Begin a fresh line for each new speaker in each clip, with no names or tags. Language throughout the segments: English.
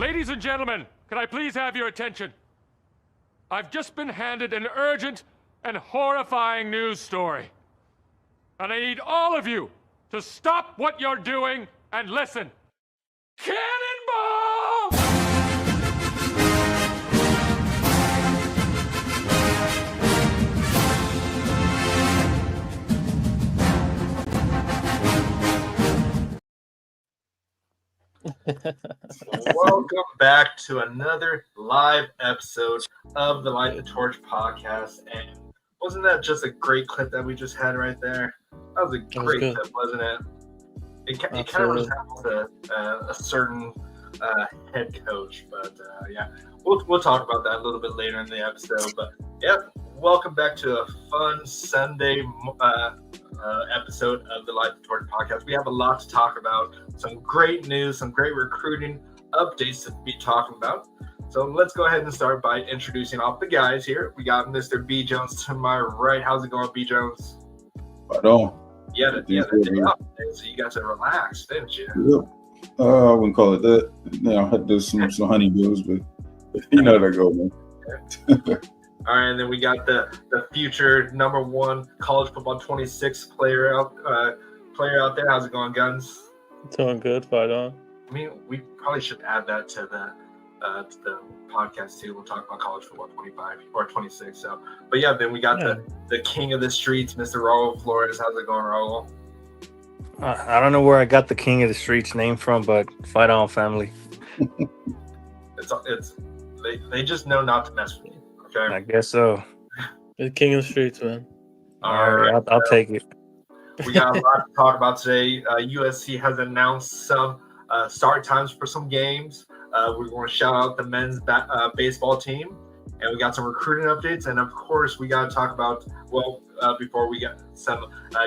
Ladies and gentlemen, can I please have your attention? I've just been handed an urgent and horrifying news story. And I need all of you to stop what you're doing and listen. Cannonball!
Welcome back to another live episode of the Light the Torch podcast. And wasn't that just a great clip that we just had right there? That was a great clip, wasn't it? It kind of resembles a certain head coach, but yeah, we'll talk about that a little bit later in the episode. But yeah, welcome back to a fun Sunday episode of the Light the Torch podcast. We have a lot to talk about, some great news, some great recruiting updates to be talking about. So let's go ahead and start by introducing off the guys here. We got Mr. B. Jones to my right. How's it going, B. Jones?
Right on.
Yeah, the day off today, so you got to relax, didn't you?
Yep. I wouldn't call it that. I had to do some honeydews, but you know that go, man.
All right, and then we got the future number one college football 26 player out there. How's it going, Guns?
Doing good, fight on.
I mean, we probably should add that to the podcast too. We'll talk about college football 25 or 26. So, but yeah, then we got the king of the streets, Mr. Raul Flores. How's it going, Raul?
I don't know where I got the king of the streets name from, but fight on, family.
They just know not to mess with you. Okay,
I guess so.
The king of the streets, man.
All right, I'll take it.
We got a lot to talk about today. USC has announced some start times for some games. We're going to shout out the men's baseball team, and we got some recruiting updates. And of course, we got to talk about before we get some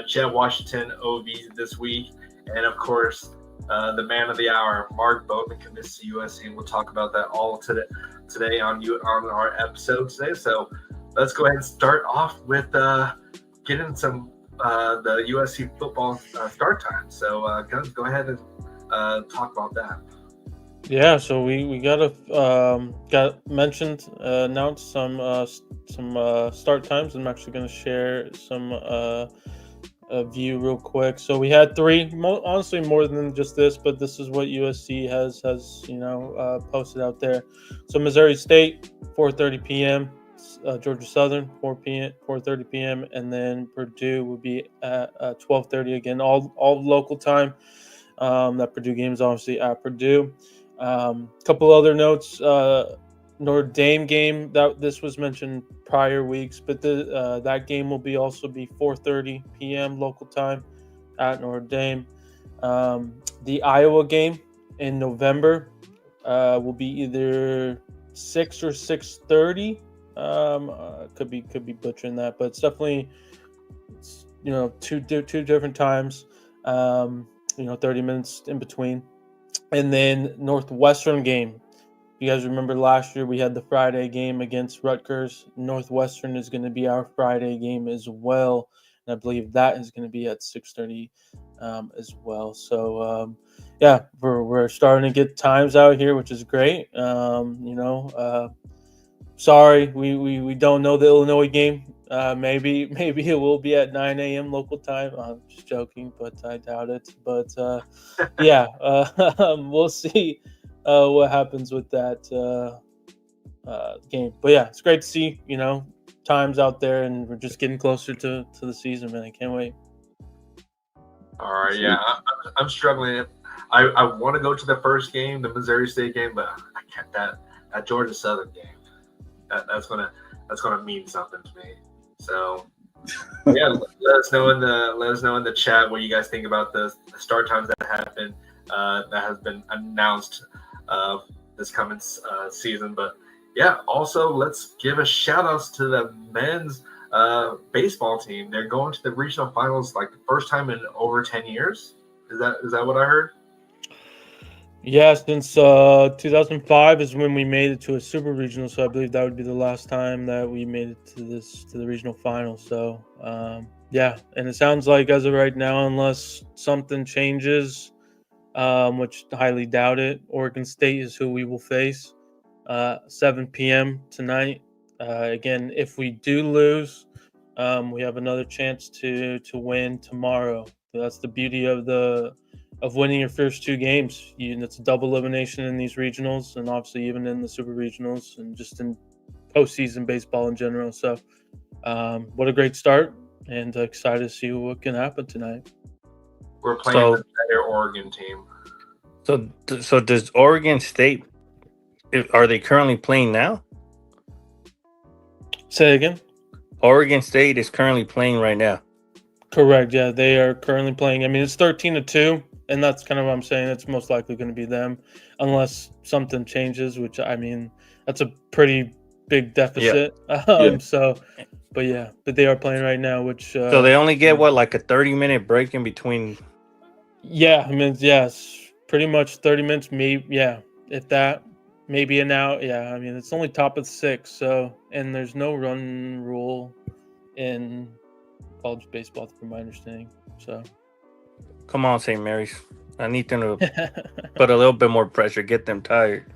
Jett Washington OV this week, and of course, the man of the hour, Mark Bowman, commits to USC, and we'll talk about that all today on our episode today. So let's go ahead and start off with getting some the USC football start time. So Guns, go ahead and talk about that.
Yeah, so we got announced some start times. I'm actually going to share some a view real quick. So we had three, honestly more than just this, but this is what USC has posted out there. So Missouri State 4:30 p.m., Georgia Southern 4:30 p.m., and then Purdue will be at 12:30 again, all local time. That Purdue game is obviously at Purdue. Couple other notes. Notre Dame game, that this was mentioned prior weeks, but that game will also be 4:30 p.m. local time at Notre Dame. The Iowa game in November will be either 6 or 6:30. Could be butchering that, but it's definitely two different times. 30 minutes in between. And then Northwestern game. You guys remember last year we had the Friday game against Rutgers. Northwestern is going to be our Friday game as well, and I believe that is going to be at 6:30 as well. So we're starting to get times out here, which is great. Sorry, we don't know the Illinois game. Maybe it will be at 9 a.m. local time. I'm just joking, but I doubt it. But we'll see what happens with that game. But yeah, it's great to see times out there, and we're just getting closer to the season, man. I can't wait.
All right, yeah, I'm struggling. I want to go to the first game, the Missouri State game, but I can't. That Georgia Southern game. That's gonna mean something to me. So yeah, let us know in the chat what you guys think about the start times that has been announced this coming season. But yeah, also let's give a shout out to the men's baseball team. They're going to the regional finals like the first time in over 10 years. Is that what I heard?
Yeah, since 2005 is when we made it to a super regional, so I believe that would be the last time that we made it to the regional final. So and it sounds like as of right now, unless something changes, which highly doubt it. Oregon State is who we will face. 7 p.m. tonight. Again, if we do lose, we have another chance to win tomorrow. That's the beauty of winning your first two games. It's a double elimination in these regionals, and obviously even in the super regionals, and just in postseason baseball in general. So, what a great start, and excited to see what can happen tonight.
We're playing the better Oregon team.
So does Oregon State? Are they currently playing now?
Say again.
Oregon State is currently playing right now.
Correct. Yeah, they are currently playing. I mean, it's 13-2, and that's kind of what I'm saying. It's most likely going to be them, unless something changes. Which I mean, that's a pretty big deficit.
Yeah.
So, but they are playing right now. Which
so they only get like a 30-minute break in between.
Yeah, I mean, yes, pretty much 30 minutes. Maybe, yeah, if that, maybe an hour. Yeah, I mean, it's only top of 6. So, and there's no run rule in college baseball, from my understanding. So,
Come on, St. Mary's. I need them to put a little bit more pressure, get them tired.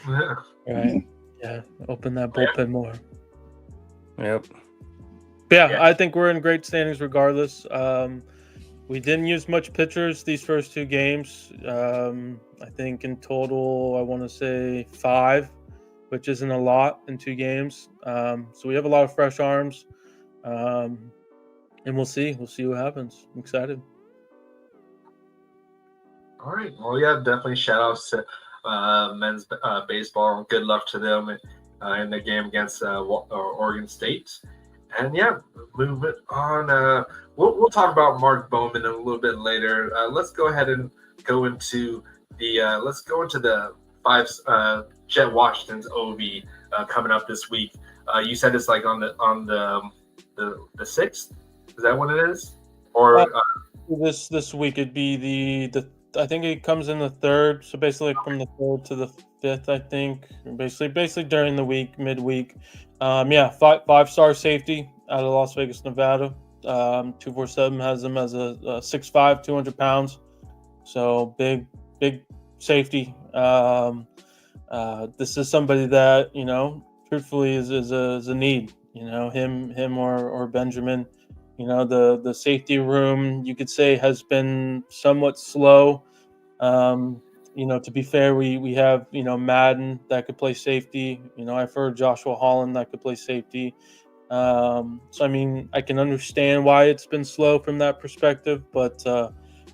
Yeah.
right, yeah, open that bullpen more.
Yep.
But yeah,
Yeah.
I think we're in great standings regardless. We didn't use much pitchers these first two games. I think in total, I want to say 5, which isn't a lot in 2 games. So we have a lot of fresh arms, and we'll see. We'll see what happens. I'm excited.
All right. Well, yeah, definitely shout outs to men's baseball. Good luck to them in the game against Oregon State. And yeah, moving on. We'll talk about Mark Bowman a little bit later. Let's go ahead and go into the 5 Jett Washington's OV coming up this week. You said it's like on the 6th. Is that what it is? Or
This week it'd be the I think it comes in the 3rd. So basically from the 3rd to the 5th, I think. Basically during the week, midweek. 5-star safety out of Las Vegas, Nevada. 247 has him as a 6'5", 200 pounds. So big safety. This is somebody that, truthfully is a need. Him or Benjamin. The safety room, you could say, has been somewhat slow. To be fair, we have, Madden that could play safety. I've heard Joshua Holland that could play safety. So, I mean, I can understand why it's been slow from that perspective, but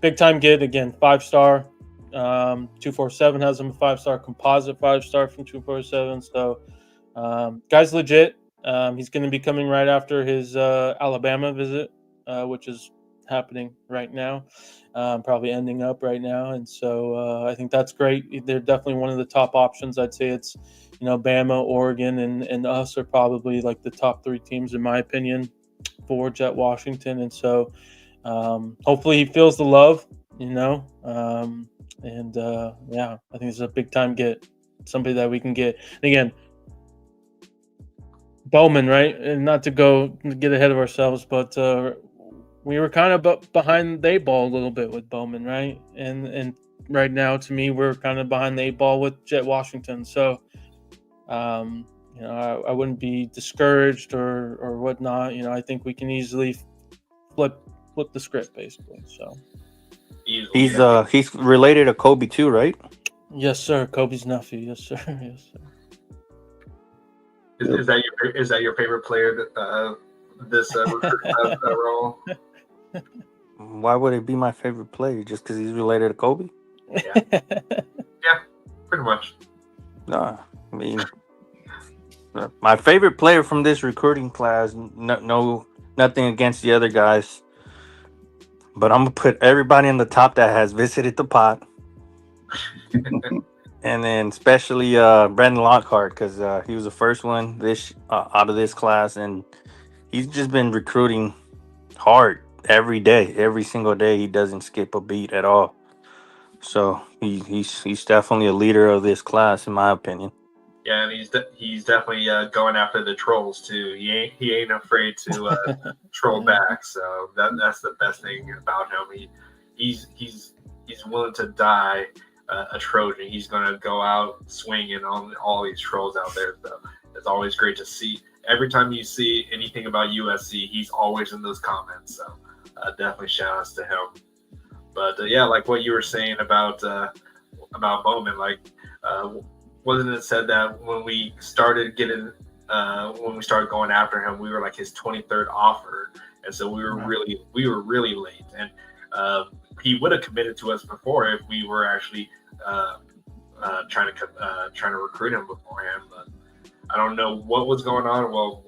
big time get, again, 5-star. 247 has him a 5-star composite 5-star from 247. So, guy's legit. He's going to be coming right after his Alabama visit, which is happening right now, probably ending up right now. And so I think that's great. They're definitely one of the top options. I'd say it's, Bama, Oregon, and us are probably like the top 3 teams, in my opinion, for Jett Washington. And so hopefully he feels the love, I think it's a big time get, somebody that we can get. And again, Bowman, right? And not to get ahead of ourselves, but we were kind of behind the 8 ball a little bit with Bowman, right? And right now, to me, we're kind of behind the 8 ball with Jett Washington. So, I wouldn't be discouraged or whatnot. I think we can easily flip the script, basically. So
he's related to Kobe too, right?
Yes, sir. Kobe's nephew. Yes, sir. Yes, sir.
Is that your favorite player this role?
Why would it be my favorite player? Just because he's related to Kobe?
Yeah, pretty much.
Nah, I mean, my favorite player from this recruiting class. No, nothing against the other guys, but I'm gonna put everybody in the top that has visited the pot. And then especially Brandon Lockhart, because he was the first one out of this class, and he's just been recruiting hard every day, every single day. He doesn't skip a beat at all. So he's definitely a leader of this class, in my opinion.
Yeah, and he's definitely going after the trolls too. He ain't afraid to troll back. So that's the best thing about him. He's he's willing to die a Trojan. He's going to go out swinging on all these trolls out there. So it's always great to see. Every time you see anything about USC, he's always in those comments. So definitely shout outs to him. But yeah, like what you were saying about Bowman, like wasn't it said that when we started going after him, we were like his 23rd offer, and so we were really late, and he would have committed to us before if we were actually trying to recruit him beforehand. But I don't know what was going on. Well,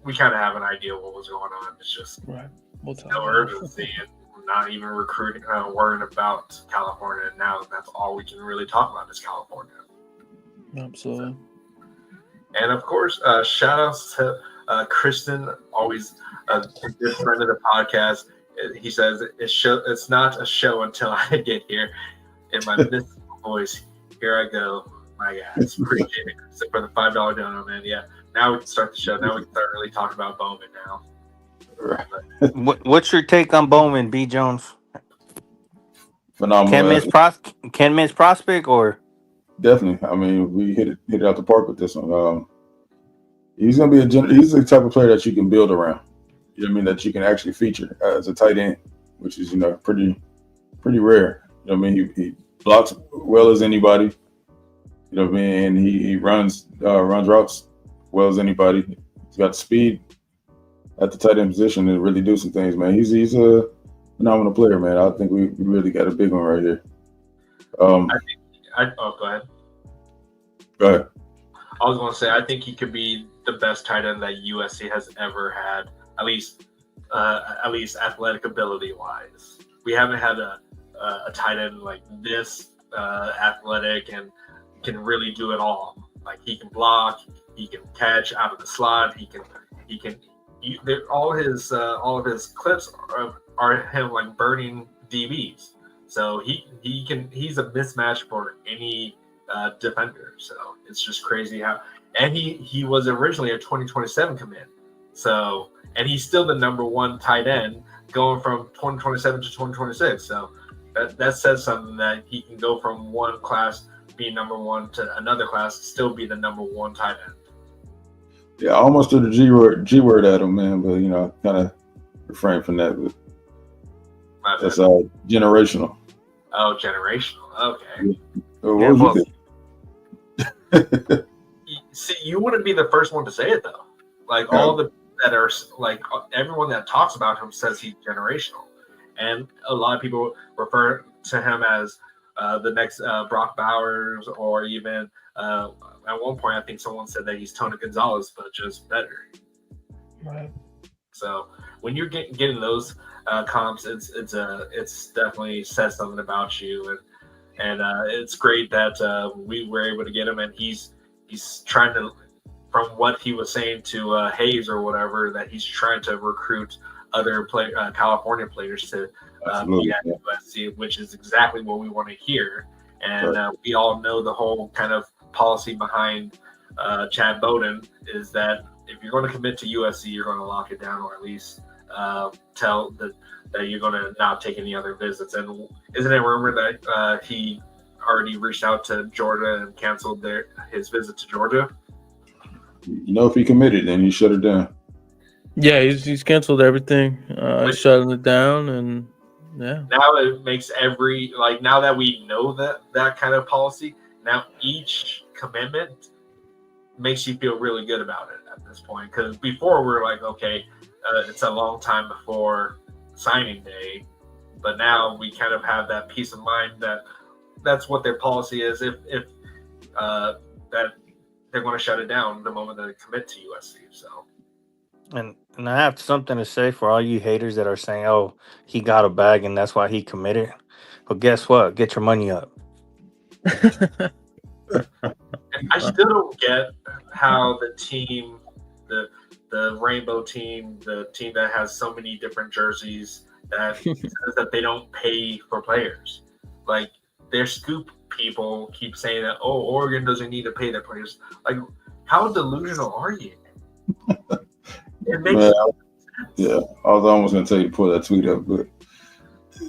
we kind of have an idea what was going on. It's just no urgency and not even recruiting, worrying about California. And now that's all we can really talk about is California.
Absolutely.
And of course, shout outs to Kristen, always a good friend of the podcast. He says it's not a show until I get here. In my mystical voice, here I go. My guys, appreciate it. So for the $5 donut, man. Yeah, now we can start the show. Now we can start really talking about Bowman now.
What's your take on Bowman, B. Jones?
Phenomenal.
Can't miss prospect or?
Definitely. I mean, we hit it out the park with this one. He's gonna be he's the type of player that you can build around. You know what I mean? That you can actually feature as a tight end, which is pretty rare. You know what I mean? He blocks well as anybody. You know what I mean? And he runs routes well as anybody. He's got the speed at the tight end position to really do some things, man. He's a phenomenal player, man. I think we really got a big one right here.
Go ahead.
Go ahead.
I was going to say, I think he could be the best tight end that USC has ever had, at least athletic ability wise. We haven't had a tight end like this athletic and can really do it all. Like he can block, he can catch out of the slot, all of his clips are him like burning DBs. So he's a mismatch for any defender. So it's just crazy how, and he was originally a 2027 commit. So, and he's still the number one tight end going from 2027 to 2026. So that says something, that he can go from one class being number one to another class, still be the number one tight end.
Yeah, I almost threw the G word at him, man, but kind of refrain from that. But that's generational.
Oh, generational. Okay.
Yeah. What
you See, you wouldn't be the first one to say it though. Like all the that are like everyone that talks about him says he's generational, and a lot of people refer to him as the next Brock Bowers, or even at one point I think someone said that he's Tony Gonzalez, but just better.
Right.
So when you're getting those comps, it's definitely says something about you, and it's great that we were able to get him, and he's trying to, from what he was saying to Hayes or whatever, that he's trying to recruit other California players to be at USC, which is exactly what we want to hear. And we all know the whole kind of policy behind Chad Bowden is that if you're going to commit to USC, you're going to lock it down, or at least tell that you're going to not take any other visits. And isn't it rumored that he already reached out to Georgia and canceled his visit to Georgia?
If he committed, then he shut it down. Yeah,
he's canceled everything. Shutting it down, and yeah.
Now it makes now that we know that kind of policy, now each commitment makes you feel really good about it at this point. Because before we were like, okay, it's a long time before signing day, but now we kind of have that peace of mind that that's what their policy is. If that they're going to shut it down the moment they commit to USC. So,
and I have something to say for all you haters that are saying, "Oh, he got a bag and that's why he committed." Well, guess what? Get your money up.
I still don't get how the team, the rainbow team, the team that has so many different jerseys, that says that they don't pay for players. Like, their scoop people keep saying that, oh, Oregon doesn't need to pay their players. Like, how delusional are you? It makes sense.
Yeah, I was almost going to tell you to pull that tweet up, but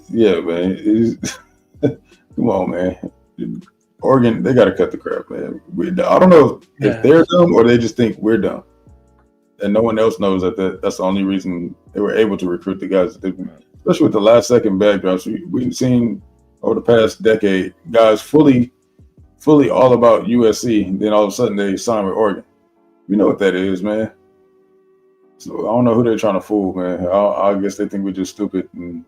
yeah, man. Come on, man. Oregon, they got to cut the crap, man. I don't know if they're dumb or they just think we're dumb. And no one else knows that's the only reason they were able to recruit the guys. Especially with the last second backdrops. We've seen over the past decade guys fully all about USC. And then all of a sudden they sign with Oregon. We know what that is, man. So I don't know who they're trying to fool, man. I guess they think we're just stupid. And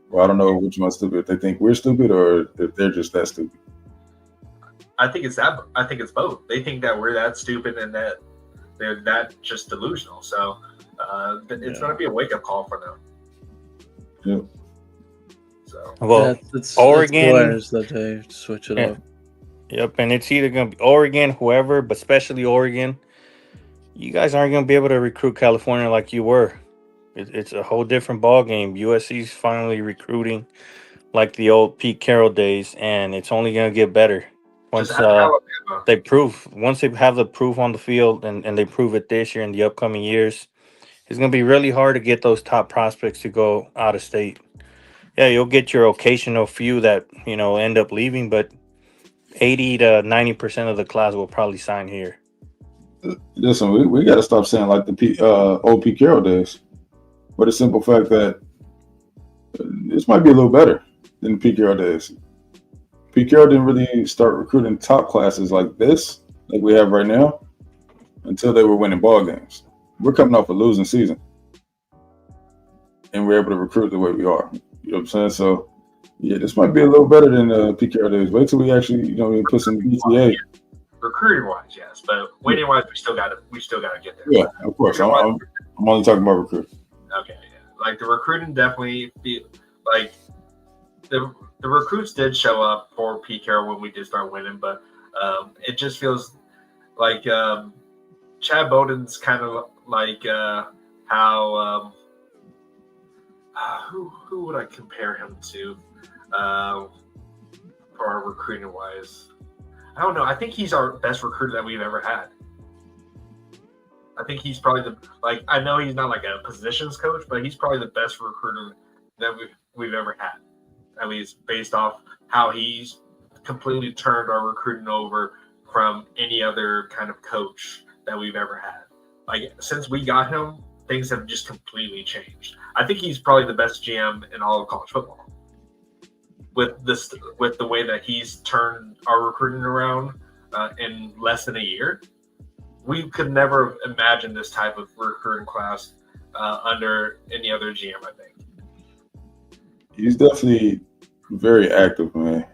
well, I don't know which one's stupid. If they think we're stupid or if they're just that stupid.
I think it's that. I think it's both. They think that we're that stupid and that they're that just delusional. So it's going to be a wake-up call for them.
Yep.
So
well,
it's
Oregon
it's that they switch it up.
Yep, and it's either going to be Oregon, whoever, but especially Oregon. You guys aren't going to be able to recruit California like you were. It's a whole different ball game. USC's finally recruiting like the old Pete Carroll days, and it's only going to get better once they have the proof on the field, and they prove it this year and the upcoming years. It's going to be really hard to get those top prospects to go out of state. Yeah, you'll get your occasional few that end up leaving, but 80 to 90% of the class will probably sign here.
Listen, we got to stop saying like the old Pete Carroll days. But the simple fact that this might be a little better than the Pete Carroll days. Pete Carroll didn't really start recruiting top classes like this, like we have right now, until they were winning ball games. We're coming off a losing season, and we're able to recruit the way we are. You know what I'm saying? So, yeah, this might be a little better than Pete Carroll days. Wait till we actually, put some BTA.
Recruiting wise, yes, but winning wise, we still got to get there.
Yeah, of course. I'm only talking about recruiting.
Okay, yeah. Like the recruiting definitely like the recruits did show up for Pete Carroll when we did start winning, but it just feels like Chad Bowden's kind of like how who would I compare him to for our recruiting wise? I don't know. I think he's our best recruiter that we've ever had. I think he's probably I know he's not like a positions coach, but he's probably the best recruiter that we've ever had. At least based off how he's completely turned our recruiting over from any other kind of coach that we've ever had. Like since we got him, things have just completely changed. I think he's probably the best GM in all of college football. With the way that he's turned our recruiting around in less than a year. We could never imagine this type of recruiting class under any other GM, I think.
He's definitely very active, man.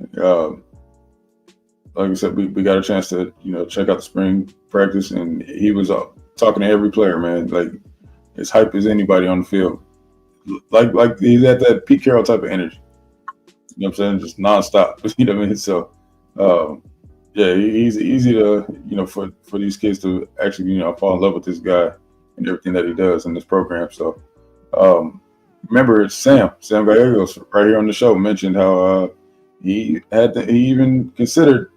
Like I said, we got a chance to, check out the spring practice, and he was talking to every player, man. Like, as hype as anybody on the field. Like he's at that Pete Carroll type of energy. You know what I'm saying? Just nonstop. You know what I mean? So, yeah, he's easy to, for these kids to actually, fall in love with this guy and everything that he does in this program. So, remember Sam Gallegos right here on the show mentioned how he even considered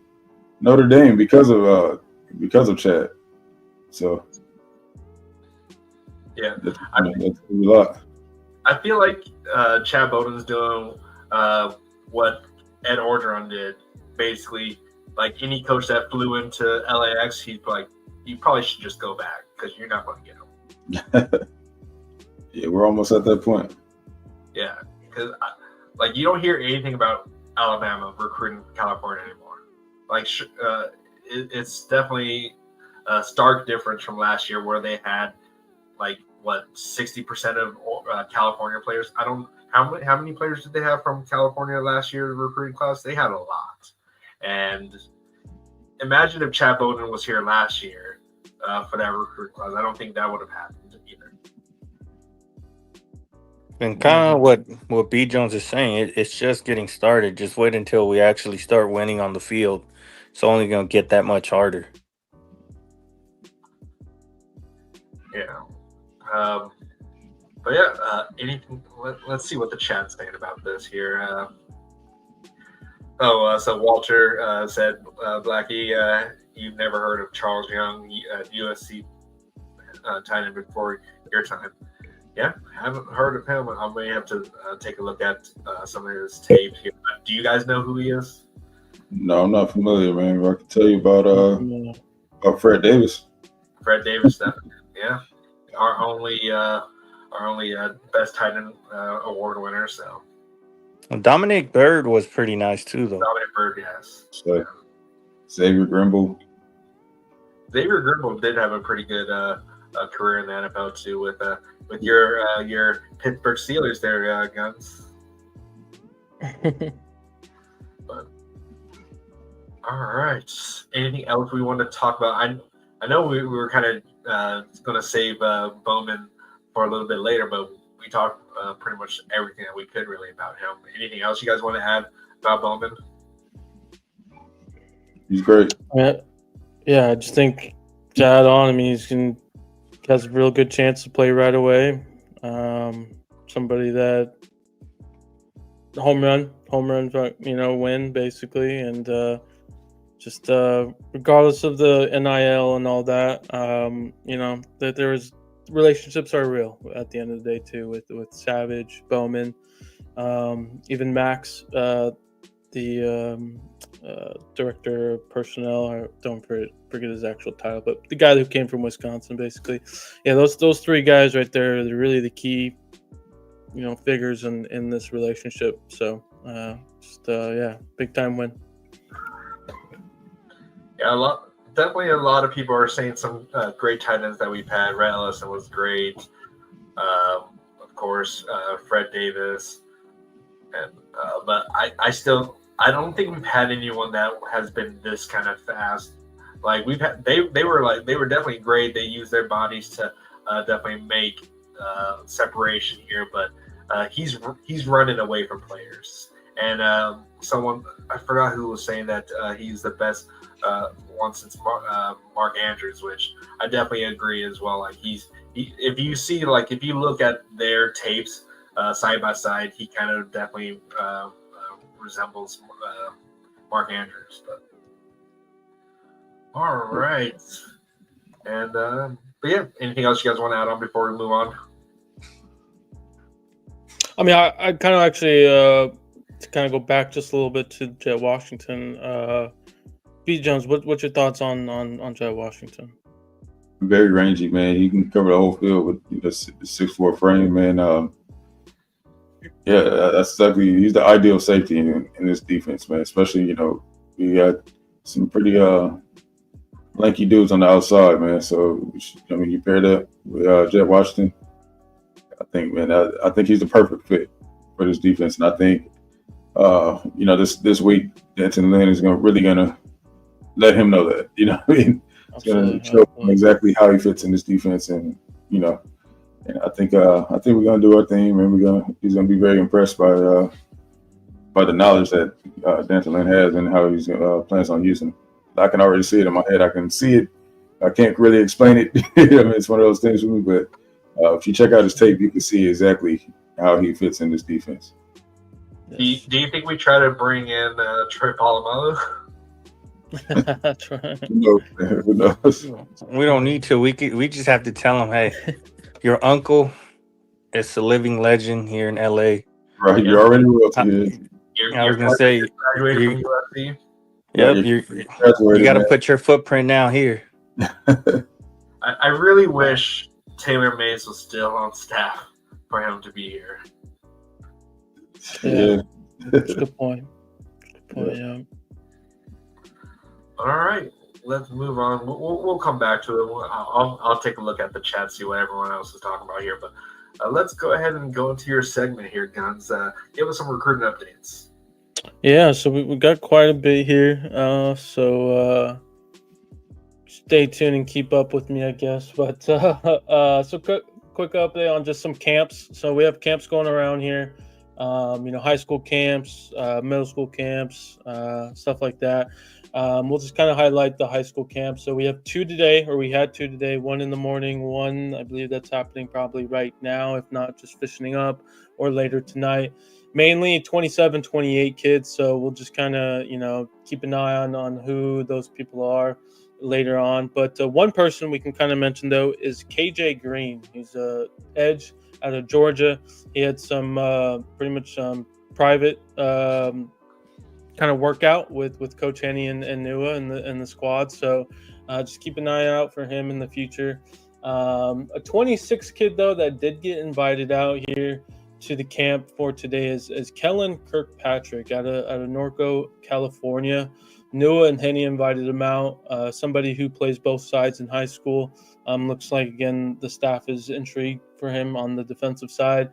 Notre Dame because of Chad. So,
yeah,
that's a lot.
I feel like Chad Bowden's doing what Ed Orgeron did, basically. Like any coach that flew into LAX, he's like, you probably should just go back because you're not going to get him.
Yeah, we're almost at that point.
Yeah, because you don't hear anything about Alabama recruiting California anymore. It's definitely a stark difference from last year where they had 60% of California players. I don't how many players did they have from California last year recruiting class? They had a lot. And imagine if Chad Bowden was here last year for that recruit class. I don't think that would have happened either.
And kind of what B. Jones is saying, it's just getting started. Just wait until we actually start winning on the field. It's only going to get that much harder.
Yeah. But yeah, anything. Let's see what the chat's saying about this here. So Walter said, Blackie, you've never heard of Charles Young, USC tight end before your time. Yeah, haven't heard of him. I may have to take a look at some of his tape here. Do you guys know who he is?
No, I'm not familiar, man. I can tell you about Fred Davis.
Fred Davis, definitely. Yeah, our only best tight end award winner. So
Dominic Bird was pretty nice too, though.
Dominic Bird, yes.
So, Xavier Grimble.
Xavier Grimble did have a pretty good career in the NFL too, with your Pittsburgh Steelers there, Guns. But all right, anything else we want to talk about? I know we were kind of going to save Bowman for a little bit later, but we talked pretty much everything that we could really about him. Anything else you guys want to add about Bowman?
He's great.
Yeah, I just think to add on, I mean, has a real good chance to play right away. Somebody that home run, win basically, and just regardless of the NIL and all that, that there is relationships are real at the end of the day too with Savage, Bowman, even Max, the director of personnel. I don't forget his actual title, but the guy who came from Wisconsin, basically. Yeah, those three guys right there are really the key, figures in this relationship. So big time win.
Yeah, definitely a lot of people are saying some great tight ends that we've had. Rhett Ellison was great. Of course, Fred Davis. And but I don't think we've had anyone that has been this kind of fast. Like they were definitely great. They used their bodies to definitely make separation here, but he's running away from players. And someone, I forgot who was saying that he's the best one since Mark Andrews, which I definitely agree as well. Like if you look at their tapes side by side, he kind of definitely resembles Mark Andrews. But all right, and but yeah, anything else you guys want to add on before we move on?
I mean, I kind of actually to kind of go back just a little bit to Jett Washington. B. Jones, what's your thoughts on Jett Washington?
Very rangy, man. He can cover the whole field with the 6'4" frame, man. Yeah, that's exactly. He's the ideal safety in this defense, man. Especially, we got some pretty lanky dudes on the outside, man. So you pair that with Jett Washington. I think, man, I think he's the perfect fit for this defense, and I think, this week, D'Anton Lynn is gonna let him know that, it's gonna show him exactly how he fits in this defense, and and I think we're gonna do our thing, and he's gonna be very impressed by the knowledge that D'Anton Lynn has and how he's plans on using it. I can already see it in my head. I can see it. I can't really explain it. It's one of those things for me, but if you check out his tape, you can see exactly how he fits in this defense.
Yes. Do you think we try to bring in Troy Polamalu?
That's right.
Who knows?
We don't need to. We just have to tell him, hey, your uncle is a living legend here in LA.
Right, you're already royalty.
I was gonna say,
graduated from USC.
Yep, you got to put your footprint now here.
I really wish Taylor Mays was still on staff for him to be here.
Yeah. That's a good point. Yeah.
All right, let's move on. We'll come back to it. I'll take a look at the chat, see what everyone else is talking about here. But let's go ahead and go into your segment here, Guns. Give us some recruiting updates.
Yeah, so we got quite a bit here. So stay tuned and keep up with me, I guess. But so quick update on just some camps. So we have camps going around here. High school camps, middle school camps, stuff like that. We'll just kind of highlight the high school camps. So we had two today, one in the morning, one, I believe that's happening probably right now, if not just finishing up, or later tonight. mainly 27, 28 kids. So we'll just kind of, keep an eye on who those people are later on. But one person we can kind of mention, though, is KJ Green. He's a edge out of Georgia. He had some pretty much private kind of workout with Coach Henny and Nua and the squad. So just keep an eye out for him in the future. A 26 kid, though, that did get invited out here to the camp for today is Kellen Kirkpatrick out of Norco, California. Nua and Henny invited him out. Somebody who plays both sides in high school. Looks like, again, the staff is intrigued for him on the defensive side.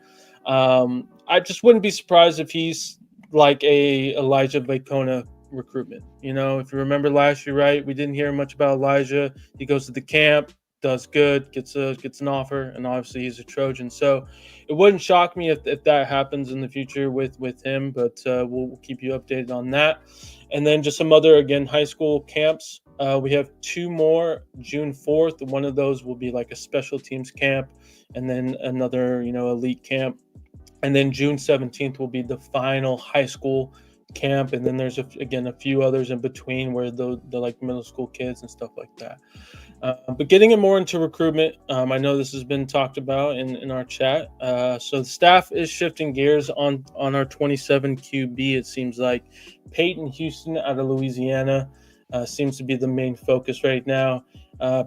I just wouldn't be surprised if he's like a Elijah Vacona recruitment. If you remember last year, right, we didn't hear much about Elijah. He goes to the camp, does good, gets an offer, and obviously he's a Trojan. So it wouldn't shock me if that happens in the future with him, but we'll keep you updated on that. And then just some other, again, high school camps. We have two more June 4th. One of those will be like a special teams camp, and then another, elite camp. And then June 17th will be the final high school camp. And then there's, a few others in between where they're like middle school kids and stuff like that. But getting it more into recruitment, I know this has been talked about in our chat. So the staff is shifting gears on our 27 QB. It seems like Peyton Houston out of Louisiana seems to be the main focus right now.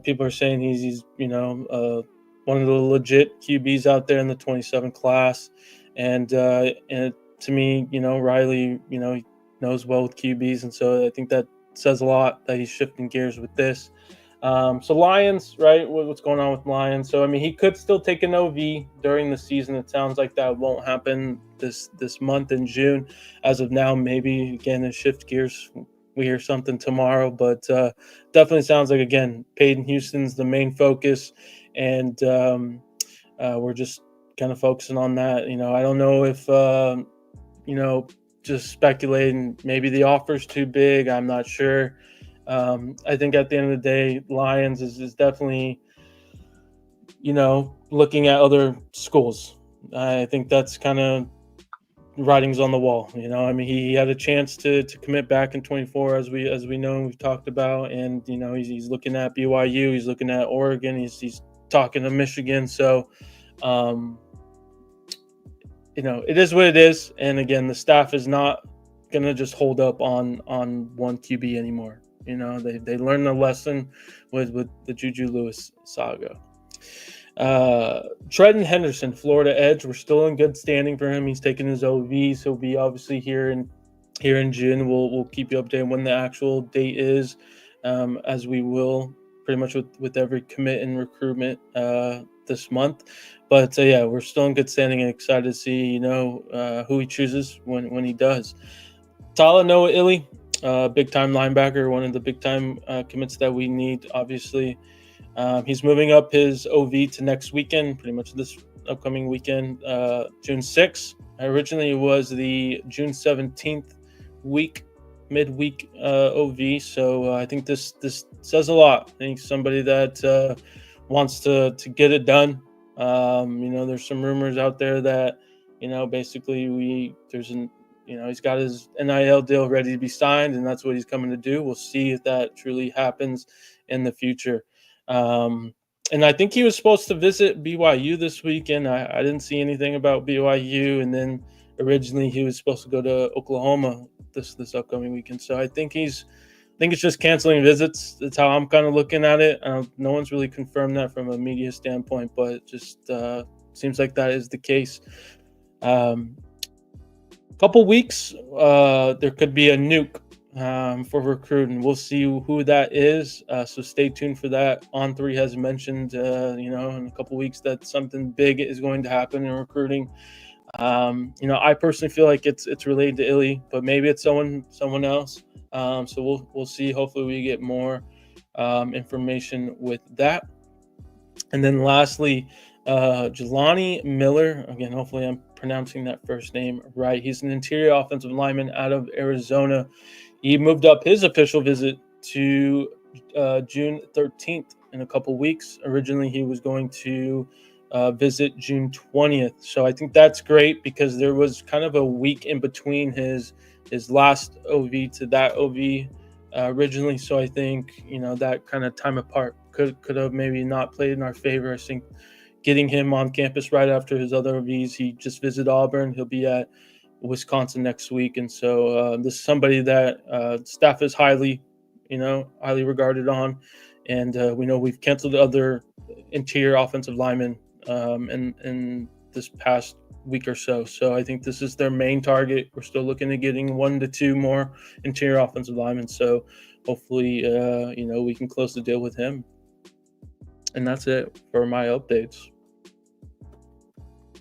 People are saying he's one of the legit QBs out there in the 27 class. And to me, Riley, he knows well with QBs. And so I think that says a lot that he's shifting gears with this. So Lions, right? What's going on with Lions? So, he could still take an OV during the season. It sounds like that won't happen this month in June. As of now, maybe, again, to shift gears, we hear something tomorrow. But definitely sounds like, again, Peyton Houston's the main focus. And we're just kind of focusing on that. I don't know if, just speculating, maybe the offer's too big. I'm not sure. I think at the end of the day, Lions is definitely, looking at other schools. I think that's kind of writings on the wall. He had a chance to commit back in 24, as we know and we've talked about, and he's looking at BYU, he's looking at Oregon, he's talking to Michigan. So, it is what it is. And again, the staff is not gonna just hold up on one QB anymore. They learned a lesson with the Juju Lewis saga. Trenton Henderson, Florida edge. We're still in good standing for him. He's taking his OVs. He'll be obviously here in June. We'll keep you updated when the actual date is, as we will pretty much with every commit and recruitment this month. But we're still in good standing and excited to see who he chooses when he does. Tala Noah Illy. Big time linebacker, one of the big time commits that we need, obviously. He's moving up his OV to next weekend, pretty much this upcoming weekend, June 6th. Originally, it was the June 17th midweek OV. So I think this says a lot. I think somebody that wants to get it done. There's some rumors out there that, basically he's got his NIL deal ready to be signed, and that's what he's coming to do. We'll see if that truly happens in the future. And I think he was supposed to visit BYU this weekend. I didn't see anything about BYU. And then originally he was supposed to go to Oklahoma this upcoming weekend. So I think it's just canceling visits. That's how I'm kind of looking at it. No one's really confirmed that from a media standpoint, but it just seems like that is the case. Couple weeks, there could be a nuke for recruiting. We'll see who that is. So stay tuned for that. On3 has mentioned, in a couple weeks that something big is going to happen in recruiting. I personally feel like it's related to Illy, but maybe it's someone else. So we'll see. Hopefully we get more information with that. And then lastly, Jelani Miller. Again, hopefully I'm pronouncing that first name right. He's an interior offensive lineman out of Arizona. He moved up his official visit to June 13th in a couple weeks. Originally, he was going to visit June 20th. So I think that's great because there was kind of a week in between his last OV to that OV originally. So I think, that kind of time apart could have maybe not played in our favor. I think getting him on campus right after his other OVs, he just visited Auburn. He'll be at Wisconsin next week. And so this is somebody that staff is highly regarded on. And we know we've canceled other interior offensive linemen in this past week or so. So I think this is their main target. We're still looking at getting 1 to 2 more interior offensive linemen. So hopefully, we can close the deal with him. And that's it for my updates.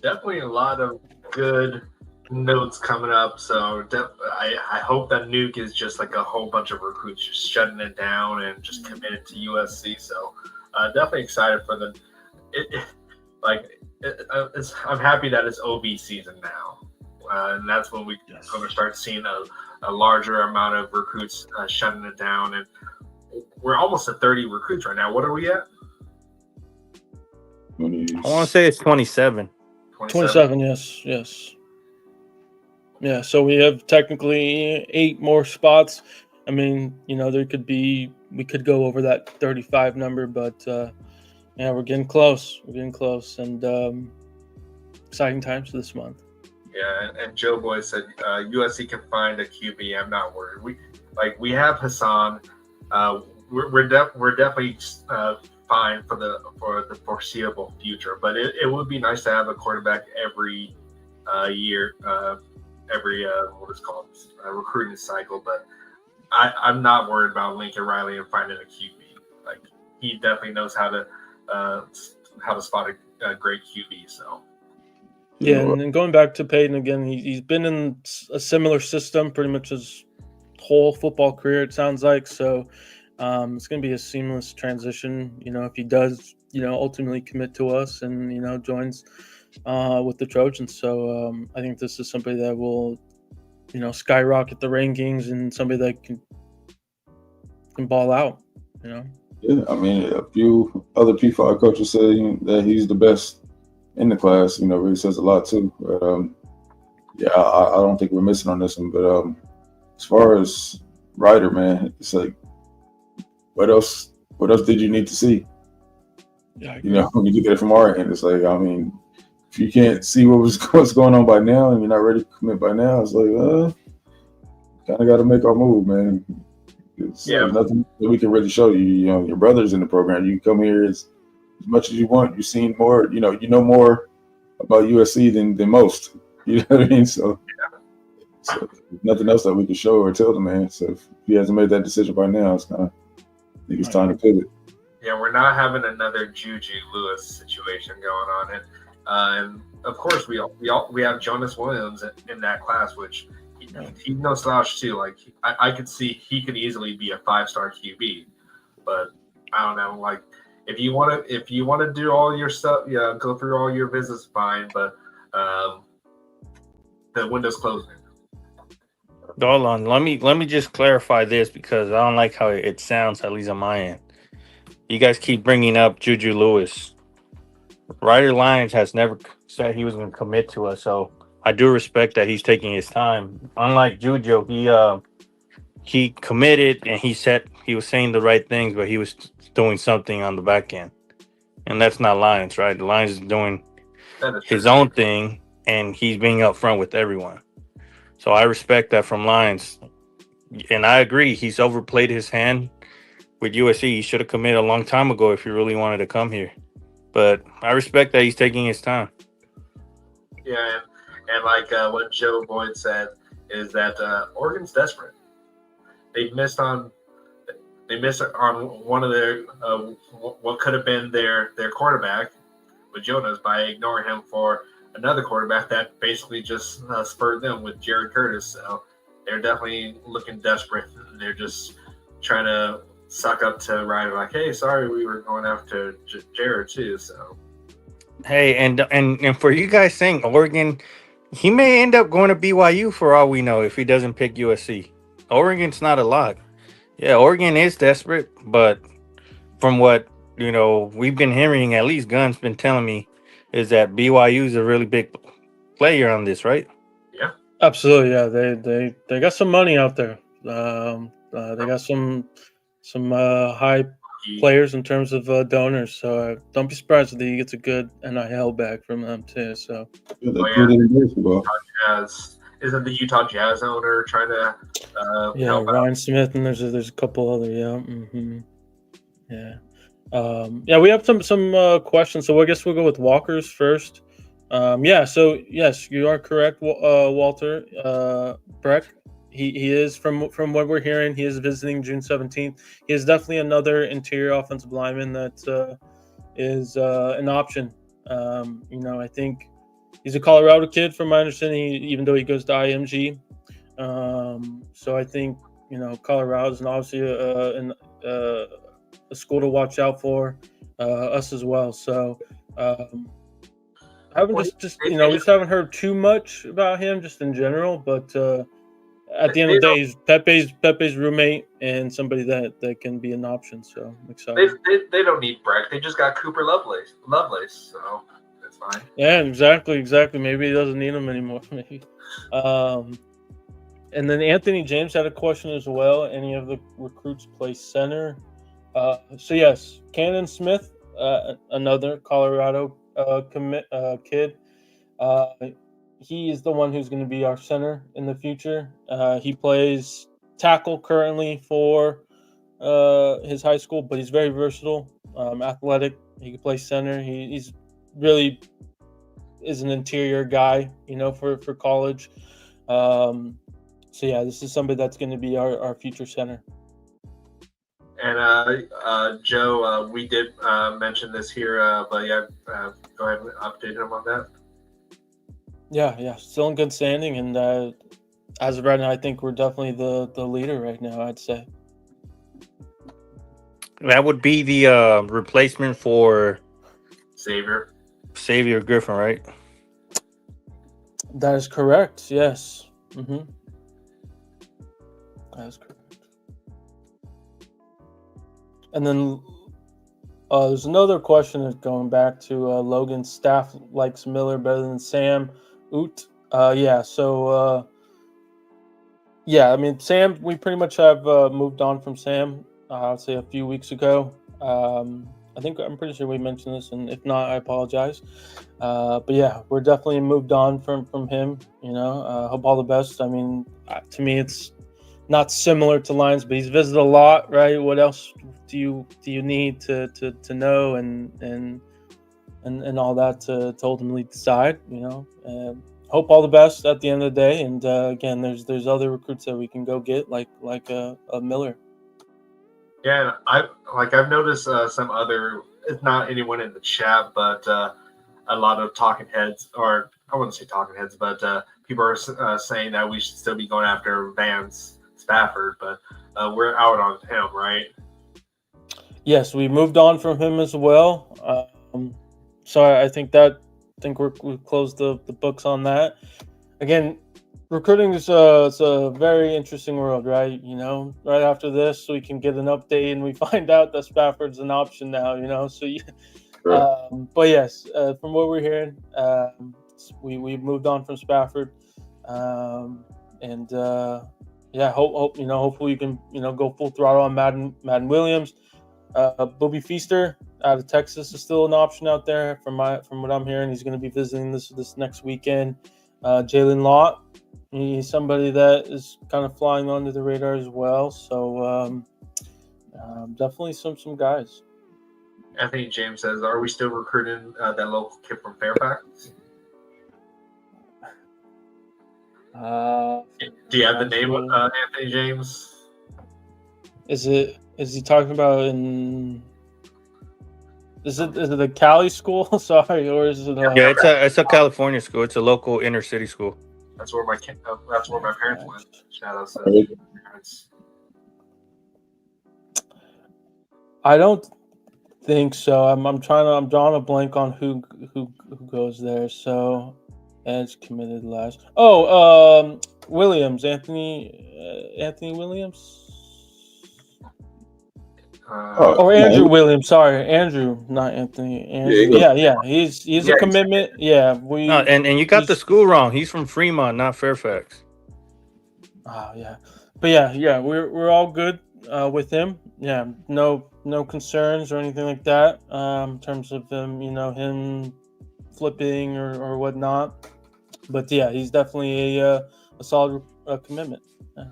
Definitely a lot of good notes coming up. So I hope that Nuke is just like a whole bunch of recruits just shutting it down and just committed to USC. So definitely excited for the I'm happy that it's OB season now, and that's when we're going to start seeing a larger amount of recruits shutting it down. And we're almost at 30 recruits right now. What are we at?
I want to say it's 27.
27, yes. Yeah, so we have technically 8 more spots. I mean, we could go over that 35 number, but we're getting close. And exciting times this month.
Yeah, and Joe Boy said USC can find a QB. I'm not worried. We have Hassan. We're definitely fine for the foreseeable future. But it would be nice to have a quarterback every year, what is called recruiting cycle. But I'm not worried about Lincoln Riley and finding a QB. Like, he definitely knows how to spot a great QB. So.
Yeah, and then going back to Peyton again, he's been in a similar system pretty much his whole football career, it sounds like. So it's going to be a seamless transition, if he does, ultimately commit to us and, joins with the Trojans. So I think this is somebody that will, skyrocket the rankings and somebody that can ball out,
Yeah, I mean, a few other P5 coaches say that he's the best in the class, really says a lot too. But I don't think we're missing on this one. But as far as Ryder, man, it's like, what else did you need to see?
Yeah,
when you look at it from our end, it's like, I mean, if you can't see what's going on by now and you're not ready to commit by now, it's like, kind of got to make our move, man. There's nothing that we can really show you. Your brother's in the program. You can come here as much as you want. You've seen more. You know more about USC than most. You know what I mean? So nothing else that we can show or tell the man. So if he hasn't made that decision by now, I think it's time to pivot.
Yeah, we're not having another Juju Lewis situation going on, and of course we have Jonas Williams in that class, which he's no slouch too. Like, I could see he could easily be a 5-star QB, but I don't know. Like, if you want to do all your stuff, go through all your visits, fine. But the window's closing.
Hold on. Let me just clarify this because I don't like how it sounds, at least on my end. You guys keep bringing up Juju Lewis. Ryder Lyons has never said he was going to commit to us, so I do respect that he's taking his time. Unlike Juju, he committed and he said he was saying the right things, but he was doing something on the back end, and that's not Lyons, right? The Lyons is doing his own thing, and he's being upfront with everyone. So I respect that from Lyons, and I agree he's overplayed his hand with USC. He should have committed a long time ago if he really wanted to come here. But I respect that he's taking his time.
Yeah, and like what Joe Boyd said is that Oregon's desperate. They missed on one of their what could have been their quarterback with Jonas by ignoring him for another quarterback that basically just spurred them with Jared Curtis. So they're definitely looking desperate. They're just trying to suck up to Ryder, like, hey, sorry, we were going after Jared too. So
hey, and for you guys saying Oregon, he may end up going to BYU for all we know if he doesn't pick USC. Oregon's not a lock. Yeah, Oregon is desperate, but from what we've been hearing, at least Gunn's been telling me, is that BYU is a really big player on this, right?
Yeah.
Absolutely, yeah. They got some money out there. They got some high players in terms of donors. So don't be surprised if he gets a good NIL back from them too. So
Yeah, they
Oh,
put
yeah.
it in baseball.
Jazz. Isn't the Utah Jazz owner trying to
yeah,
help out?
Ryan Smith, and there's a couple other yeah. We have some questions. So I guess we'll go with Walker's first. So yes, you are correct, Walter. Breck. He is from what we're hearing. He is visiting June 17th. He is definitely another interior offensive lineman that is an option. I think he's a Colorado kid, from my understanding. Even though he goes to IMG, so I think Colorado is obviously a school to watch out for, us as well. So. I haven't
Well,
we just haven't heard too much about him just in general, but at the end of the day, he's Pepe's roommate and somebody that can be an option. So I'm excited.
They don't need Breck. They just got Cooper Lovelace, so that's fine.
Yeah, exactly. Maybe he doesn't need him anymore. Maybe. And then Anthony James had a question as well. Any of the recruits play center? So yes, Cannon Smith, another Colorado kid. He is the one who's going to be our center in the future. He plays tackle currently for his high school, but he's very versatile, athletic. He can play center. He's really is an interior guy, for college. So yeah, this is somebody that's going to be our future center.
And Joe, we did mention this here, but yeah, go ahead and update him on that.
Yeah, still in good standing, and as of right now, I think we're definitely the leader right now. I'd say
that would be the replacement for
Xavier
Griffin, right?
That is correct. Yes. Mm-hmm. That is correct. And then there's another question that's going back to Logan. Staff likes Miller better than Sam Oot. So I mean, Sam, we pretty much have moved on from Sam. I'd say a few weeks ago. I'm pretty sure we mentioned this, and if not, I apologize. But yeah, we're definitely moved on from him. Hope all the best. I mean, to me, it's not similar to Lions, but he's visited a lot, right? What else do you need to know and all that to ultimately decide? Hope all the best at the end of the day. And again, there's other recruits that we can go get, like a Miller.
Yeah, I've noticed some other. It's not anyone in the chat, but a lot of talking heads, or I wouldn't say talking heads, but people are saying that we should still be going after Vance Spafford, but we're out on him, right?
Yes, we moved on from him as well. So I think we've closed the books on that. Again, recruiting is it's a very interesting world, right? Right after this, we can get an update and we find out that Spafford's an option now. So,
Sure.
but yes, from what we're hearing, we've moved on from Spafford, and hopefully you can go full throttle on Madden Williams. Bobby Feaster out of Texas is still an option out there. From what I'm hearing, he's going to be visiting this next weekend. Jalen Lott, he's somebody that is kind of flying under the radar as well. So definitely some guys.
Anthony James says, "Are we still recruiting that local kid from Fairfax?" Do you have the name of Anthony James?
Is he talking about in? Is it a Cali school? Sorry, or is it?
Yeah, it's a California school. It's a local inner city school.
That's where my parents went. Shout out to my parents.
I don't think so. I'm drawing a blank on who goes there. So, Edge committed last. Williams, Anthony Williams. Or
no,
Andrew Williams, sorry, Andrew, not Anthony. Andrew,
he-
yeah, he's
Yeah,
a commitment. Yeah,
No, and you got the
he's-
school wrong. He's from Fremont, not Fairfax.
Oh yeah, but yeah, we're all good with him. Yeah, no concerns or anything like that. In terms of him, him flipping or whatnot. But yeah, he's definitely a solid commitment. Yeah.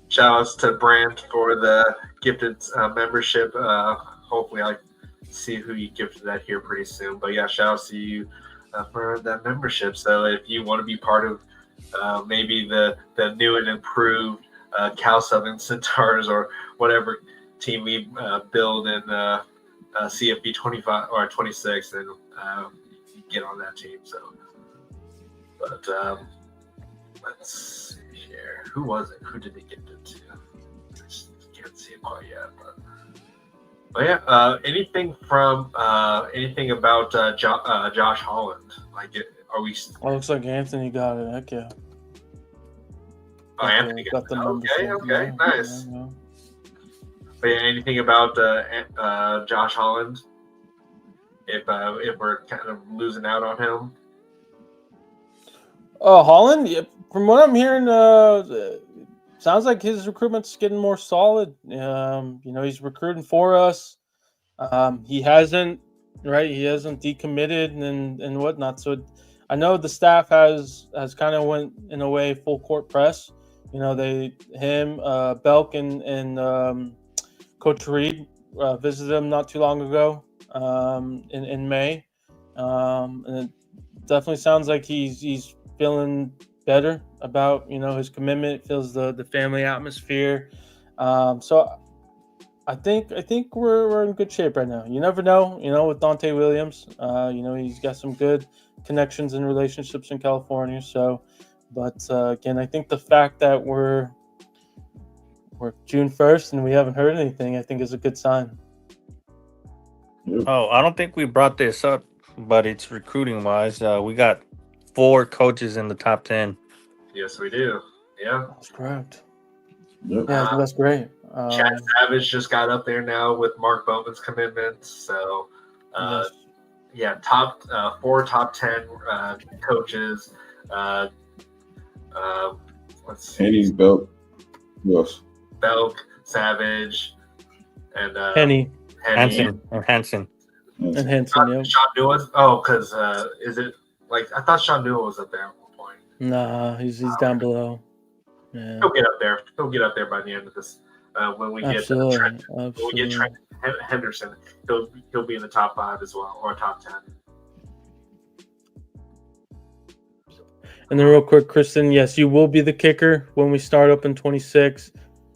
shout outs to Brand for the gifted membership. Hopefully, I see who you gifted that here pretty soon. But yeah, shout outs to you for that membership. So if you want to be part of maybe the new and improved Cal Southern Centaurs or whatever team we build in CFB 25 or 26, then you get on that team. So, but let's see here. Who was it? Who did they gift it to? I just can't see it quite yet. But yeah, anything from anything about Josh Holland? Like, are we?
Oh, looks like Anthony got it. Heck yeah.
Oh, Anthony
got the
okay,
membership.
okay,
Yeah,
nice.
yeah.
But yeah, anything about Josh Holland? If we're kind of losing out on him,
Holland, yeah, from what I'm hearing, sounds like his recruitment's getting more solid. He's recruiting for us. He hasn't decommitted and whatnot. So I know the staff has kind of went in a way full court press. Belk and Coach Reed visited him not too long ago in May, and it definitely sounds like he's feeling better about his commitment. Feels the family atmosphere. So I think we're in good shape right now. You never know, with Dante Williams. He's got some good connections and relationships in California. So, but again, I think the fact that we're June 1st and we haven't heard anything, I think is a good sign.
Oh, I don't think we brought this up, but it's recruiting wise. We got 4 coaches in the top 10.
yes, we do. Yeah,
That's correct.
Yep.
Yeah, that's great.
Chad Savage just got up there now with Mark Bowman's commitments. So,
Yes.
yeah, top 4 top 10 coaches. Let's see,
Henny's Belk. Who else?
Belk, Savage, and
Henny
Hansen.
and Henson. Yeah.
Sean Newell. Oh, because is it like I thought Sean Newell was up there at one point.
Nah, he's down below. Yeah.
He'll get up there. He'll get up there by the end of this. When we get Trent, when we get Trent Henderson, he'll be in the top 5 as well, or top 10.
And then real quick, Kristen, yes, you will be the kicker when we start up in 26.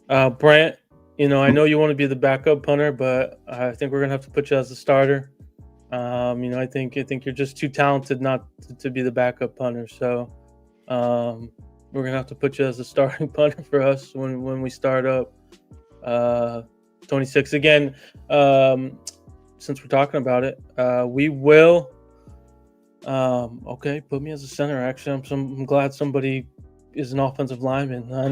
Brant, I know you want to be the backup punter, but I think we're gonna have to put you as the starter. I think you're just too talented not to be the backup punter. So we're gonna have to put you as the starting punter for us when we start up 26. Again, since we're talking about it, we will. Okay, put me as a center. Actually, I'm glad somebody is an offensive lineman. I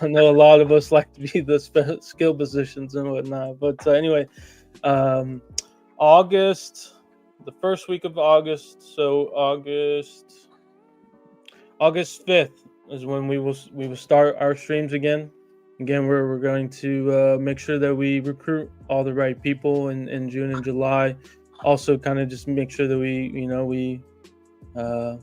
know a lot of us like to be the skill positions and whatnot. But anyway, August, the first week of August. So August 5th is when we will start our streams again. Again, we're going to make sure that we recruit all the right people in June and July. Also, kind of just make sure that we feel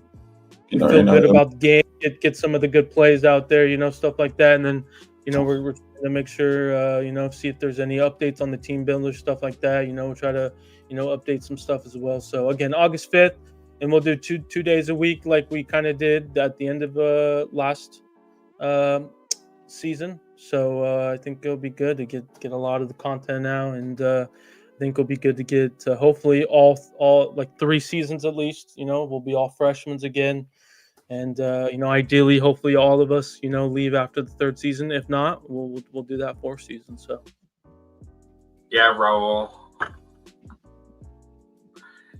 good about the game, get some of the good plays out there, stuff like that. And then, we're trying to make sure, see if there's any updates on the team builder, stuff like that. We'll try to, update some stuff as well. So again, August 5th, and we'll do two days a week like we kind of did at the end of last season. So I think it'll be good to get a lot of the content now, and I think it'll be good to get hopefully all like 3 seasons at least. We'll be all freshmen again, and ideally, hopefully, all of us leave after the 3rd season. If not, we'll do that 4th season. So
yeah, Raul.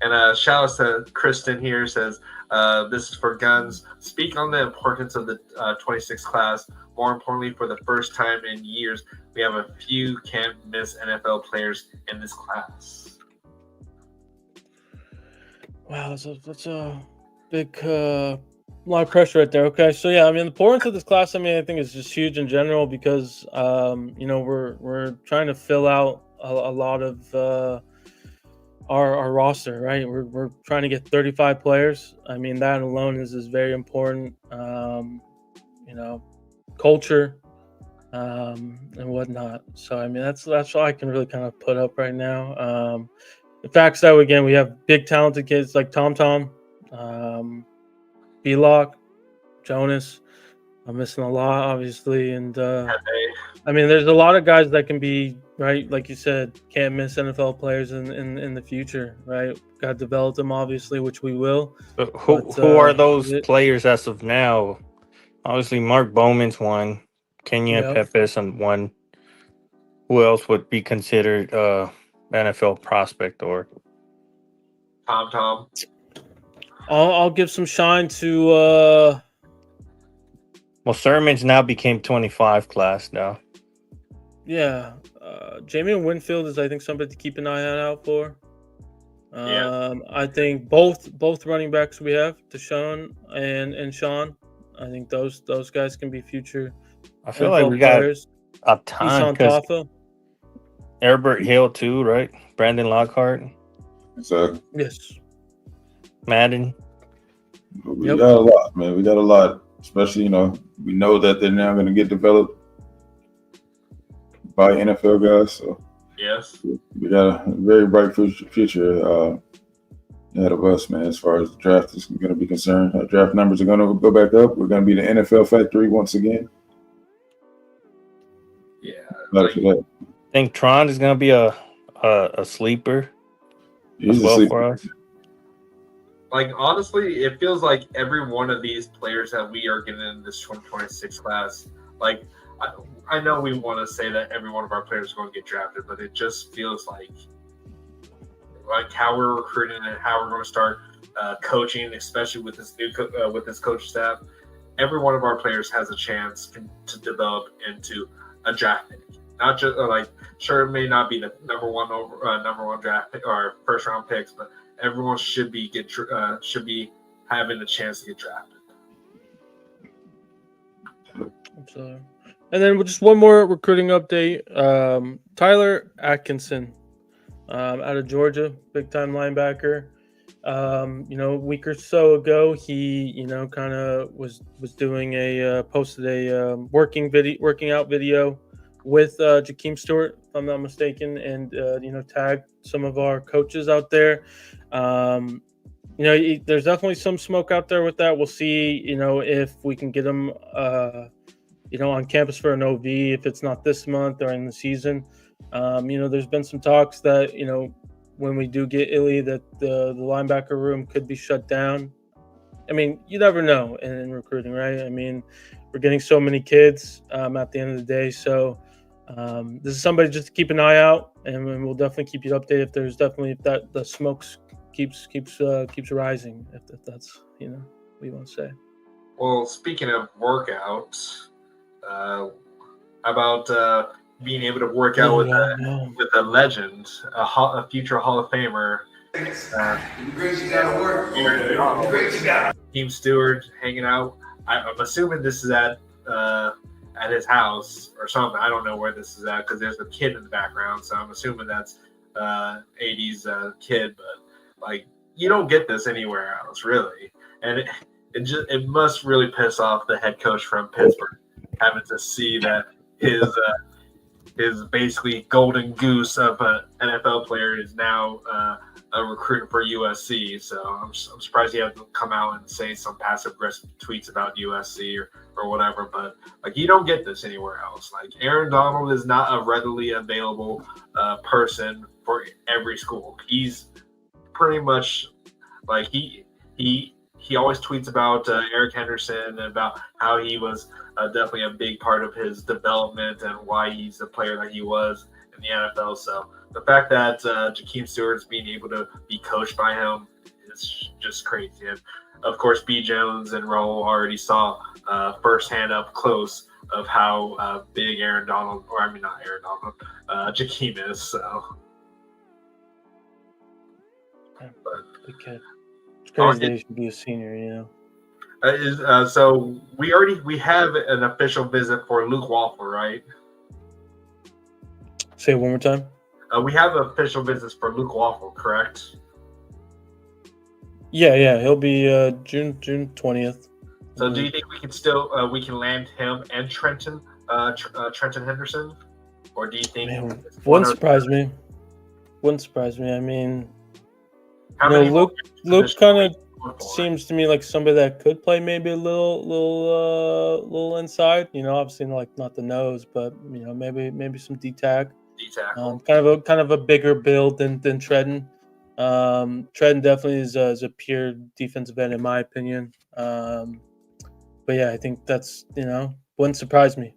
And shout out to Kristen here, says, this is for Guns. Speak on the importance of the 26 class. More importantly, for the first time in years, we have a few can't miss NFL players in this class.
Wow, that's a big lot of pressure right there. Okay, so yeah, I mean, the importance of this class, I mean, I think is just huge in general because we're trying to fill out a lot of our roster, right? We're trying to get 35 players. I mean, that alone is very important. Culture and whatnot. So I mean, that's all I can really kind of put up right now. The facts that again, we have big talented kids like Tom, B-Lock, Jonas. I'm missing a lot, obviously, and I mean, there's a lot of guys that can be right, like you said, can't miss NFL players in the future, right? Got to develop them, obviously, which we will.
But who are those players as of now? Obviously, Mark Bowman's one. Kenya Pepe's on one. Who else would be considered NFL prospect or
Tom?
I'll give some shine to.
Well, Sermon's now became 25 class now.
Yeah, Jamie Winfield is, I think, somebody to keep an eye out for. I think both running backs we have, Deshaun and Sean. I think those guys can be future.
I feel like we players. Got a ton.
Tafa.
Herbert Hill too, right? Brandon Lockhart.
Exactly.
Yes.
Madden.
We got a lot, man. We got a lot. Especially, we know that they're now going to get developed by NFL guys. So
yes,
we got a very bright future ahead of us, man. As far as the draft is going to be concerned, our draft numbers are going to go back up. We're going to be the NFL factory once again.
Yeah,
I think Tron is going to be a sleeper.
He's a sleeper
for us.
Like, honestly, it feels like every one of these players that we are getting in this 2026 class, like, I know we want to say that every one of our players is going to get drafted, but it just feels like how we're recruiting and how we're going to start coaching, especially with this new with this coach staff. Every one of our players has a chance to develop into a draft pick. Not just sure, it may not be the number one draft pick or first round picks, but everyone should be having a chance to get drafted.
Absolutely. And then just one more recruiting update. Tyler Atkinson out of Georgia, big time linebacker. A week or so ago, he kind of was doing posted a working out video with Jakeem Stewart, if I'm not mistaken, and tagged some of our coaches out there. There's definitely some smoke out there with that. We'll see, if we can get him, on campus for an OV, if it's not this month or in the season. There's been some talks that, when we do get Illy, that the linebacker room could be shut down. I mean, you never know in recruiting, right? I mean, we're getting so many kids at the end of the day. So this is somebody just to keep an eye out, and we'll definitely keep you updated if that the smoke keeps rising, if that's what you want to say.
Well, speaking of workouts, how about being able to work out with a legend, a future Hall of Famer, Team Stewart, hanging out. I'm assuming this is at his house or something. I don't know where this is at because there's a kid in the background, so I'm assuming that's 80s kid. But you don't get this anywhere else, really, and it must really piss off the head coach from Pittsburgh having to see that his basically golden goose of an NFL player is now a recruit for USC. So I'm surprised he had to come out and say some passive aggressive tweets about USC or whatever. But you don't get this anywhere else. Aaron Donald is not a readily available person for every school. He's pretty much he always tweets about Eric Henderson and about how he was definitely a big part of his development and why he's the player that he was in the NFL. So the fact that Jakeem Stewart's being able to be coached by him is just crazy. And of course, B. Jones and Raul already saw firsthand up close of how big Aaron Donald, or I mean not Aaron Donald, Jakeem is. So,
Good kid. It's crazy that he should be a senior, you know.
So we have an official visit for Luke Waffle, right?
Say it one more time.
We have official visits for Luke Waffle, correct?
Yeah, he'll be June 20th.
So do you think we can still we can land him and Trenton Henderson, or do you think?
Man, wouldn't surprise me. Wouldn't surprise me. I mean,
How
you know,
many
Luke kind of
for?
seems to me like somebody that could play maybe a little inside. You know, obviously like not the nose, but you know maybe some D-tack.
D-tackle.
Kind of a bigger build than Tredden. Tredden definitely is a pure defensive end in my opinion. But yeah, I think that's, you know, wouldn't surprise me.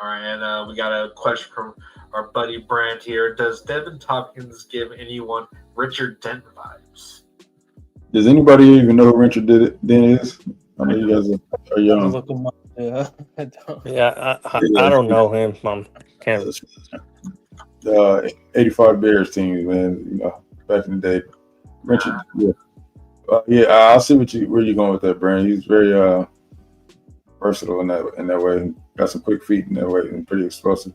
All right, and we got a question from our buddy Brand here. Does Devin Tompkins give anyone Richard Dent vibes?
Does anybody even know who Richard Dent is? I know you guys are young.
Look him up. Yeah, I don't.
Yeah, I don't know him. Can't.
85 Bears team, man. You know, back in the day, Richard. Yeah, I'll see where you're going with that, Brand. He's very versatile in that way. Got some quick feet in that way, and pretty explosive.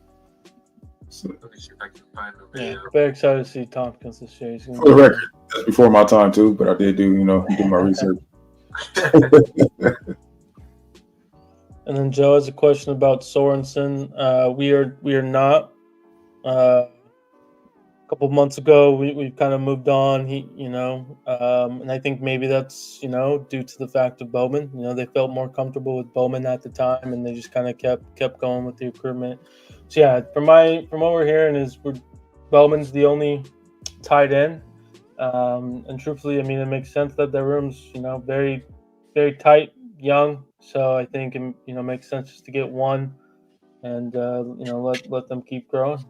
So,
Let me see if I can find the
Yeah,
video.
very excited to see Tompkins this year.
for the record, that's before my time too, but I did do my research.
And then Joe has a question about Sorensen. We are not. A couple months ago, we kind of moved on. And I think maybe that's due to the fact of Bowman. You know, they felt more comfortable with Bowman at the time, and they just kind of kept going with the recruitment. So yeah, from what we're hearing is Bowman's the only tight end, and truthfully, I mean, it makes sense that their room's very, very tight, young. So I think it makes sense just to get one, and let them keep growing.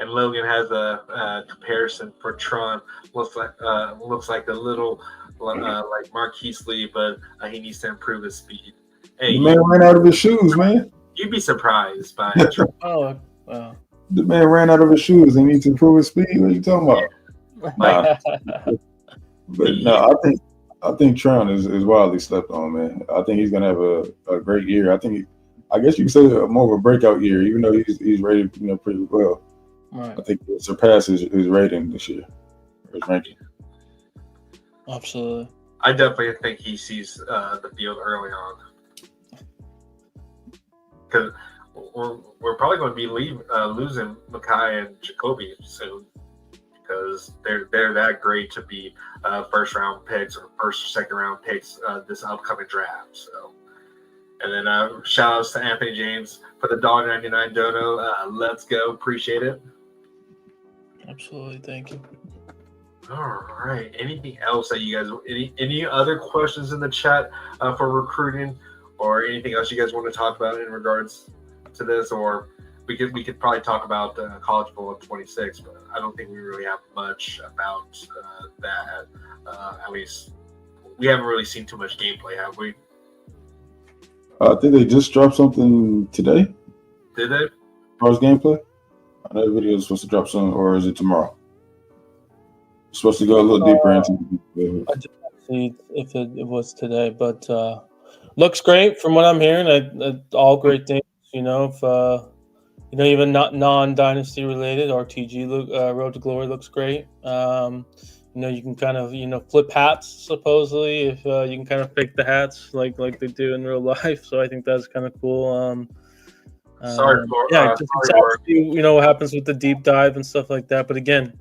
And Logan has a comparison for Tron. Looks like a little like Marquise Lee, but he needs to improve his speed. Hey,
The man ran out of his shoes, man.
you'd be surprised by Tron.
Oh, wow.
The man ran out of his shoes. He needs to improve his speed. What are you talking about? Nah. But no, I think Tron is wildly slept on, man. I think he's gonna have a great year. I guess you could say more of a breakout year, even though he's rated pretty well.
Right.
I think he'll surpass his rating this year, his ranking.
Absolutely.
I definitely think he sees the field early on, because we're probably going to be losing Makai and Jacoby soon, because they're that great to be first round picks or first or second round picks this upcoming draft. So, and then shout outs to Anthony James for the $1.99 dono. Let's go, appreciate it.
Absolutely. Thank you.
All right. Anything else that you guys? Any other questions in the chat for recruiting, or anything else you guys want to talk about in regards to this? Or we could probably talk about College Bowl of 26, but I don't think we really have much about that. At least we haven't really seen too much gameplay, have we?
I think they just dropped something today.
Did they?
As far as gameplay, I know the video is supposed to drop soon, or is it tomorrow? It's supposed to go a little deeper into.
I just see if it was today, but looks great from what I'm hearing. All great things. If even not non-dynasty related, RTG Road to Glory looks great. You can kind of flip hats supposedly if you can kind of fake the hats like they do in real life. So I think that's kind of cool.
Sorry for
just exactly, what happens with the deep dive and stuff like that. But again,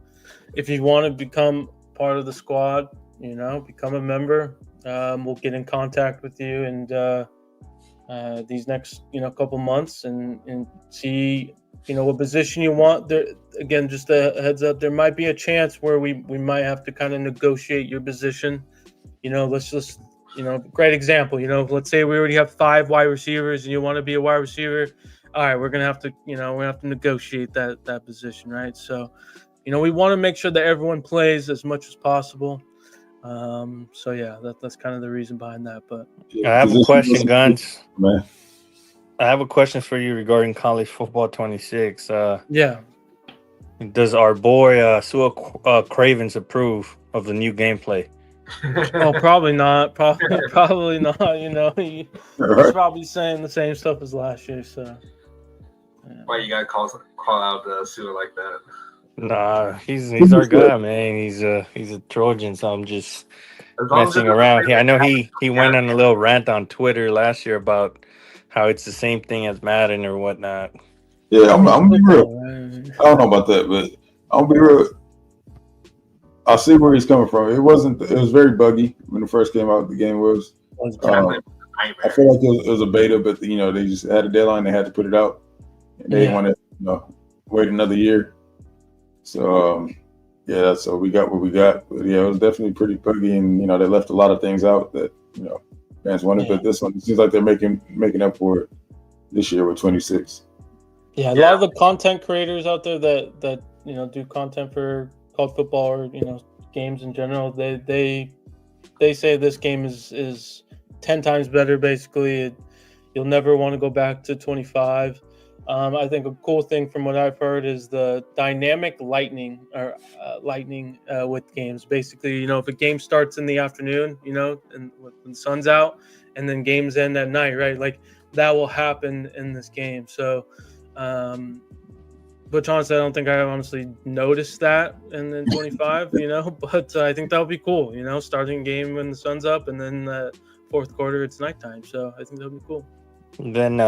if you want to become part of the squad, become a member. We'll get in contact with you and these next couple months and see what position you want. There again, just a heads up, there might be a chance where we might have to kind of negotiate your position. Let's just great example. Let's say we already have 5 wide receivers and you want to be a wide receiver. all right, we're gonna have to negotiate that position, right? So, we want to make sure that everyone plays as much as possible. So yeah, that's kind of the reason behind that. But
I have a question, Guns.
Man.
I have a question for you regarding college football 26.
yeah,
Does our boy Sua Cravens approve of the new gameplay?
oh, probably not. Probably not. He's
Right.
probably saying the same stuff as last year. So yeah.
Why you gotta call out Sua like that?
Nah, he's our guy, man. He's a Trojan, so I'm just
As long as
messing
it doesn't
around.
play
I know
like
he went on a little rant on Twitter last year about how it's the same thing as Madden or whatnot.
Yeah, I'm gonna be real.
Right.
I don't know about that, but I'm gonna be real. I see where he's coming from. It was very buggy when it first came out. The game was. I feel like it was a beta, but they just had a deadline. They had to put it out, and they didn't want to wait another year. So so we got what we got. But yeah, it was definitely pretty buggy, and they left a lot of things out that fans wanted. But this one, it seems like they're making up for it this year with 26.
Yeah, a lot of the content creators out there that do content for college football or games in general, they say this game is 10 times better. Basically, you'll never want to go back to 25. I think a cool thing from what I've heard is the dynamic lightning with games. Basically, if a game starts in the afternoon, and when the sun's out, and then games end at night, right? Like that will happen in this game. So, but honestly, I don't think I honestly noticed that in 25, but I think that would be cool, starting a game when the sun's up and then the fourth quarter, it's nighttime. So I think that would be cool.
Then,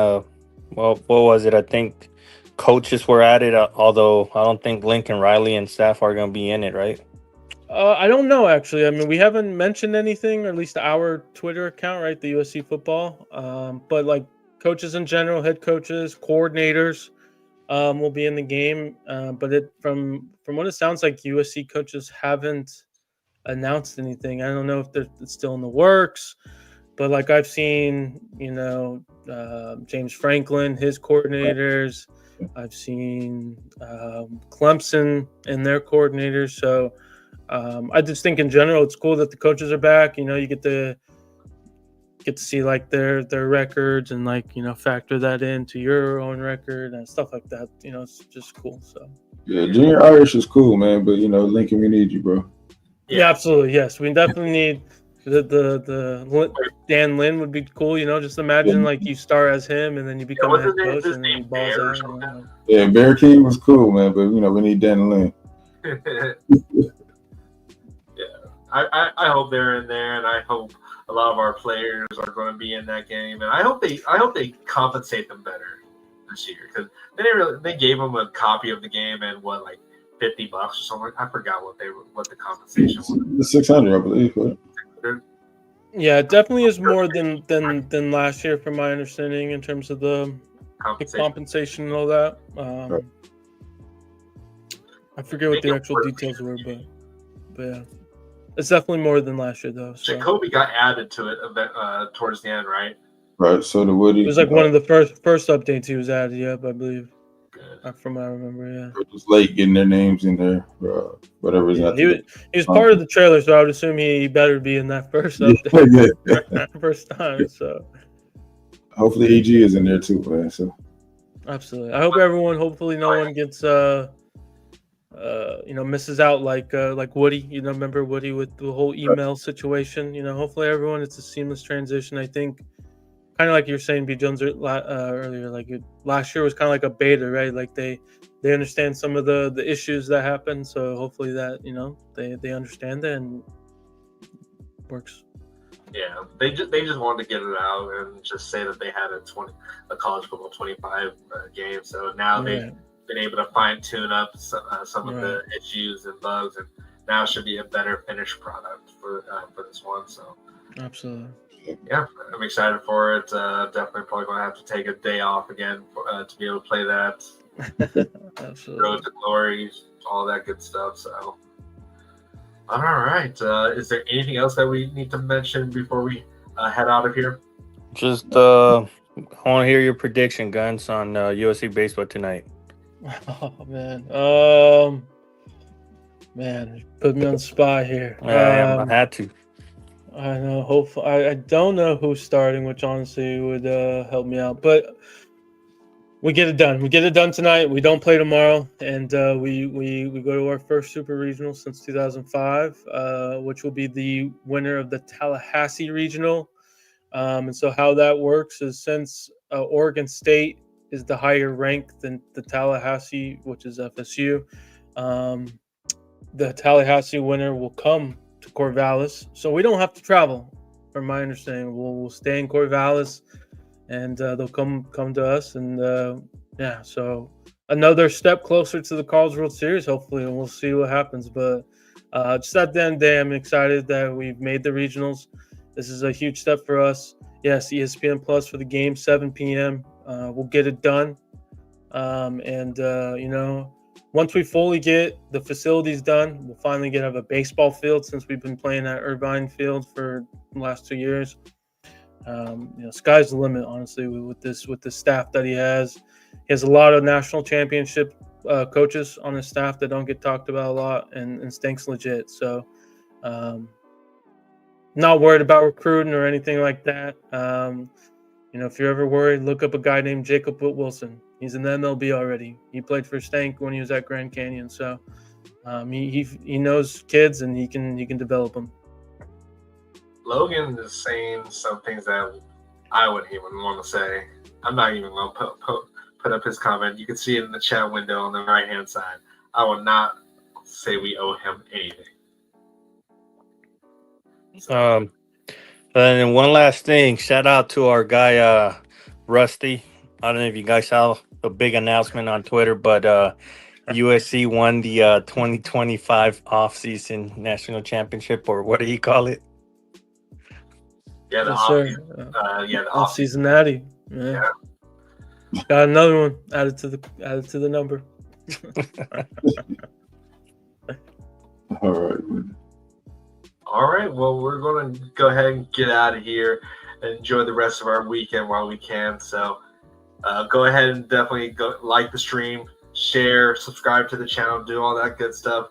what was it? I think coaches were at it, although I don't think Lincoln Riley and staff are going to be in it, right?
I don't know, actually. I mean, we haven't mentioned anything, or at least our Twitter account, right? The USC football. But like coaches in general, head coaches, coordinators will be in the game. But from what it sounds like, USC coaches haven't announced anything. I don't know if it's still in the works. But like I've seen, James Franklin, his coordinators. I've seen Clemson and their coordinators. So I just think in general it's cool that the coaches are back. You get to see like their records and factor that into your own record and stuff like that. It's just cool. So
yeah, Junior Irish is cool, man. But Lincoln, we need you, bro.
Yeah, absolutely. Yes, we definitely need the Dan Lynn would be cool. Just imagine like you start as him and then you become a head coach and then you balls out.
Yeah, Bear King was cool, man. But we need Dan Lynn.
I hope they're in there, and I hope a lot of our players are going to be in that game, and I hope they compensate them better this year because they gave them a copy of the game and what, like $50 or something. I forgot what the compensation was.
600, I believe.
Yeah, it definitely is more than last year, from my understanding, in terms of the compensation and all that.
Right.
I forget what the actual details were, but yeah. It's definitely more than last year, though. So.
Jacoby got added to it towards the end, right?
Right. So the Woody.
It was like one of the first updates he was added. Yep, I believe.
Good.
From what I remember, yeah.
It was late getting their names in there, whatever.
Yeah, he was part of the trailer, so I would assume he better be in that first update.
Yeah.
First time. So.
Hopefully, EG is in there too, man. So.
Absolutely. I hope everyone. Hopefully, no one gets misses out like Woody. Remember Woody with the whole email situation. Hopefully everyone, it's a seamless transition. I think, kind of like you were saying, B. Jones earlier. Like last year was kind of like a beta, right? Like they understand some of the issues that happened. So hopefully that they understand it and works.
Yeah, they just wanted to get it out and just say that they had a college football 25 game. So now they've been able to fine tune up some of the issues and bugs, and now should be a better finished product for this one. So
absolutely,
yeah, I'm excited for it. Definitely probably going to have to take a day off again to be able to play that.
Absolutely,
Road to Glory, all that good stuff. So, all right. Is there anything else that we need to mention before we head out of here?
Just I want to hear your prediction, Guns, on USC baseball tonight.
Oh man, man, put me on the spot here.
I had to.
I know. Hopefully, I don't know who's starting, which honestly would help me out. But we get it done. We get it done tonight. We don't play tomorrow, and we go to our first Super Regional since 2005, which will be the winner of the Tallahassee Regional. And so how that works is since Oregon State is the higher rank than the Tallahassee, which is FSU, the Tallahassee winner will come to Corvallis. So we don't have to travel, from my understanding. We'll stay in Corvallis, and they'll come to us. And yeah, so another step closer to the College World Series, hopefully, and we'll see what happens. But just at the end of the day, I'm excited that we've made the regionals. This is a huge step for us. Yes, ESPN Plus for the game, 7 p.m. We'll get it done. You know, once we fully get the facilities done, we'll finally have a baseball field since we've been playing at Irvine Field for the last 2 years. You know, sky's the limit, honestly, with the staff that he has. He has a lot of national championship coaches on his staff that don't get talked about a lot, and Stink's legit. So, not worried about recruiting or anything like that. You know, if you're ever worried, look up a guy named Jacob Wilson. He's in the MLB already. He played for Stank when he was at Grand Canyon. So he knows kids, and he can develop them.
Logan is saying some things that I wouldn't even want to say. I'm not even going to put up his comment. You can see it in the chat window on the right-hand side. I will not say we owe him anything.
And then one last thing, shout out to our guy Rusty. I don't know if you guys saw a big announcement on Twitter, but USC won the 2025 off-season national championship, or what do you call it?
Yeah, the
off-season natty. Yeah. Got another one added to the number.
All right. Well, we're going to go ahead and get out of here and enjoy the rest of our weekend while we can. So go ahead and definitely go like the stream, share, subscribe to the channel, do all that good stuff.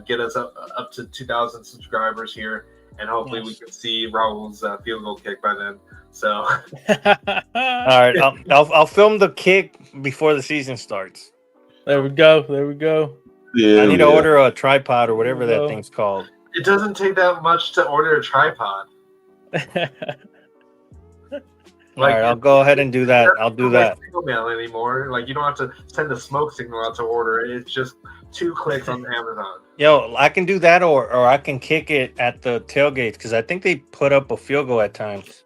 Get us up to 2,000 subscribers here, and hopefully we can see Raul's field goal kick by then. So,
all right, I'll film the kick before the season starts.
There we go.
Yeah, I need to order a tripod or whatever that thing's called.
It doesn't take that much to order a tripod.
All right, I'll go ahead and do that. I'll do that.
Mail anymore. Like, you don't have to send a smoke signal out to order it. It's just 2 clicks on Amazon.
Yo, I can do that, or I can kick it at the tailgates, because I think they put up a field goal at times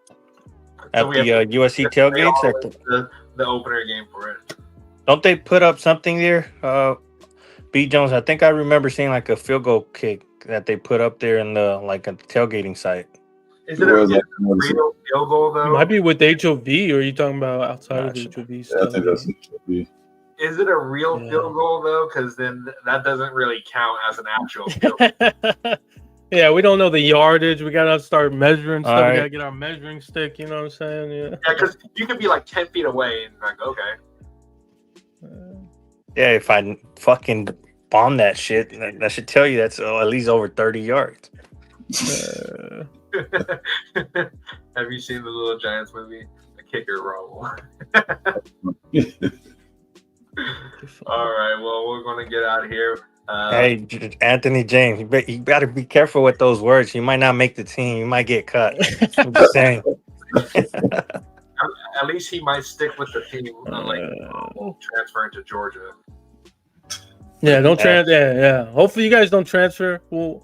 at the USC tailgates.
The opener game for it.
Don't they put up something there? B. Jones, I think I remember seeing like a field goal kick that they put up there in the at the tailgating site.
Is it a real field goal though?
It might be with HOV, or are you talking about outside of HOV?
Yeah, I think that's HOV.
Is it a real field goal though? Because then that doesn't really count as an actual field goal.
Yeah, we don't know the yardage. We gotta start measuring stuff. Right. We gotta get our measuring stick. You know what I'm saying? Yeah.
Yeah, because you could be like 10 feet away and like, okay.
Yeah, if I fucking bomb that shit, that should tell you that's at least over 30 yards.
Have you seen the Little Giants movie? The kicker roll. All right, well, we're going to get out of here.
Hey, Anthony James, you better be careful with those words. You might not make the team. You might get cut. I'm just saying.
At least he might stick with the team, transferring to Georgia.
Yeah, don't transfer. Yeah. Hopefully, you guys don't transfer. We'll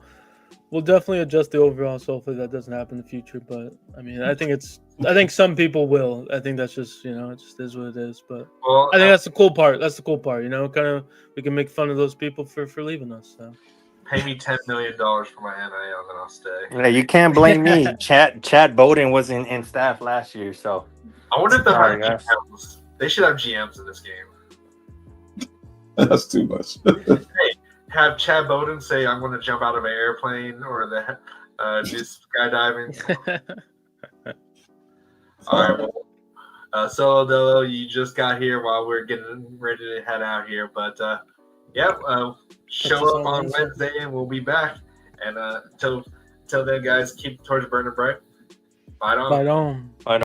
definitely adjust the overall. So hopefully that doesn't happen in the future. But I mean, I think some people will. I think that's just it just is what it is. But I think that's the cool part. That's the cool part. Kind of we can make fun of those people for leaving us. So.
Pay me $10 million for my NIL, then I'll stay.
Yeah, you can't blame me. Chad Bowden was in staff last year, so.
I wonder if GMs. They should have GMs in this game.
That's too much.
Hey, have Chad Bowden say, "I'm going to jump out of an airplane," or do skydiving. All right. Well, Solo Dolo, you just got here while we're getting ready to head out here. But show up on Wednesday and we'll be back. And till then, guys, keep the torch burning bright. Fight on.
Fight on.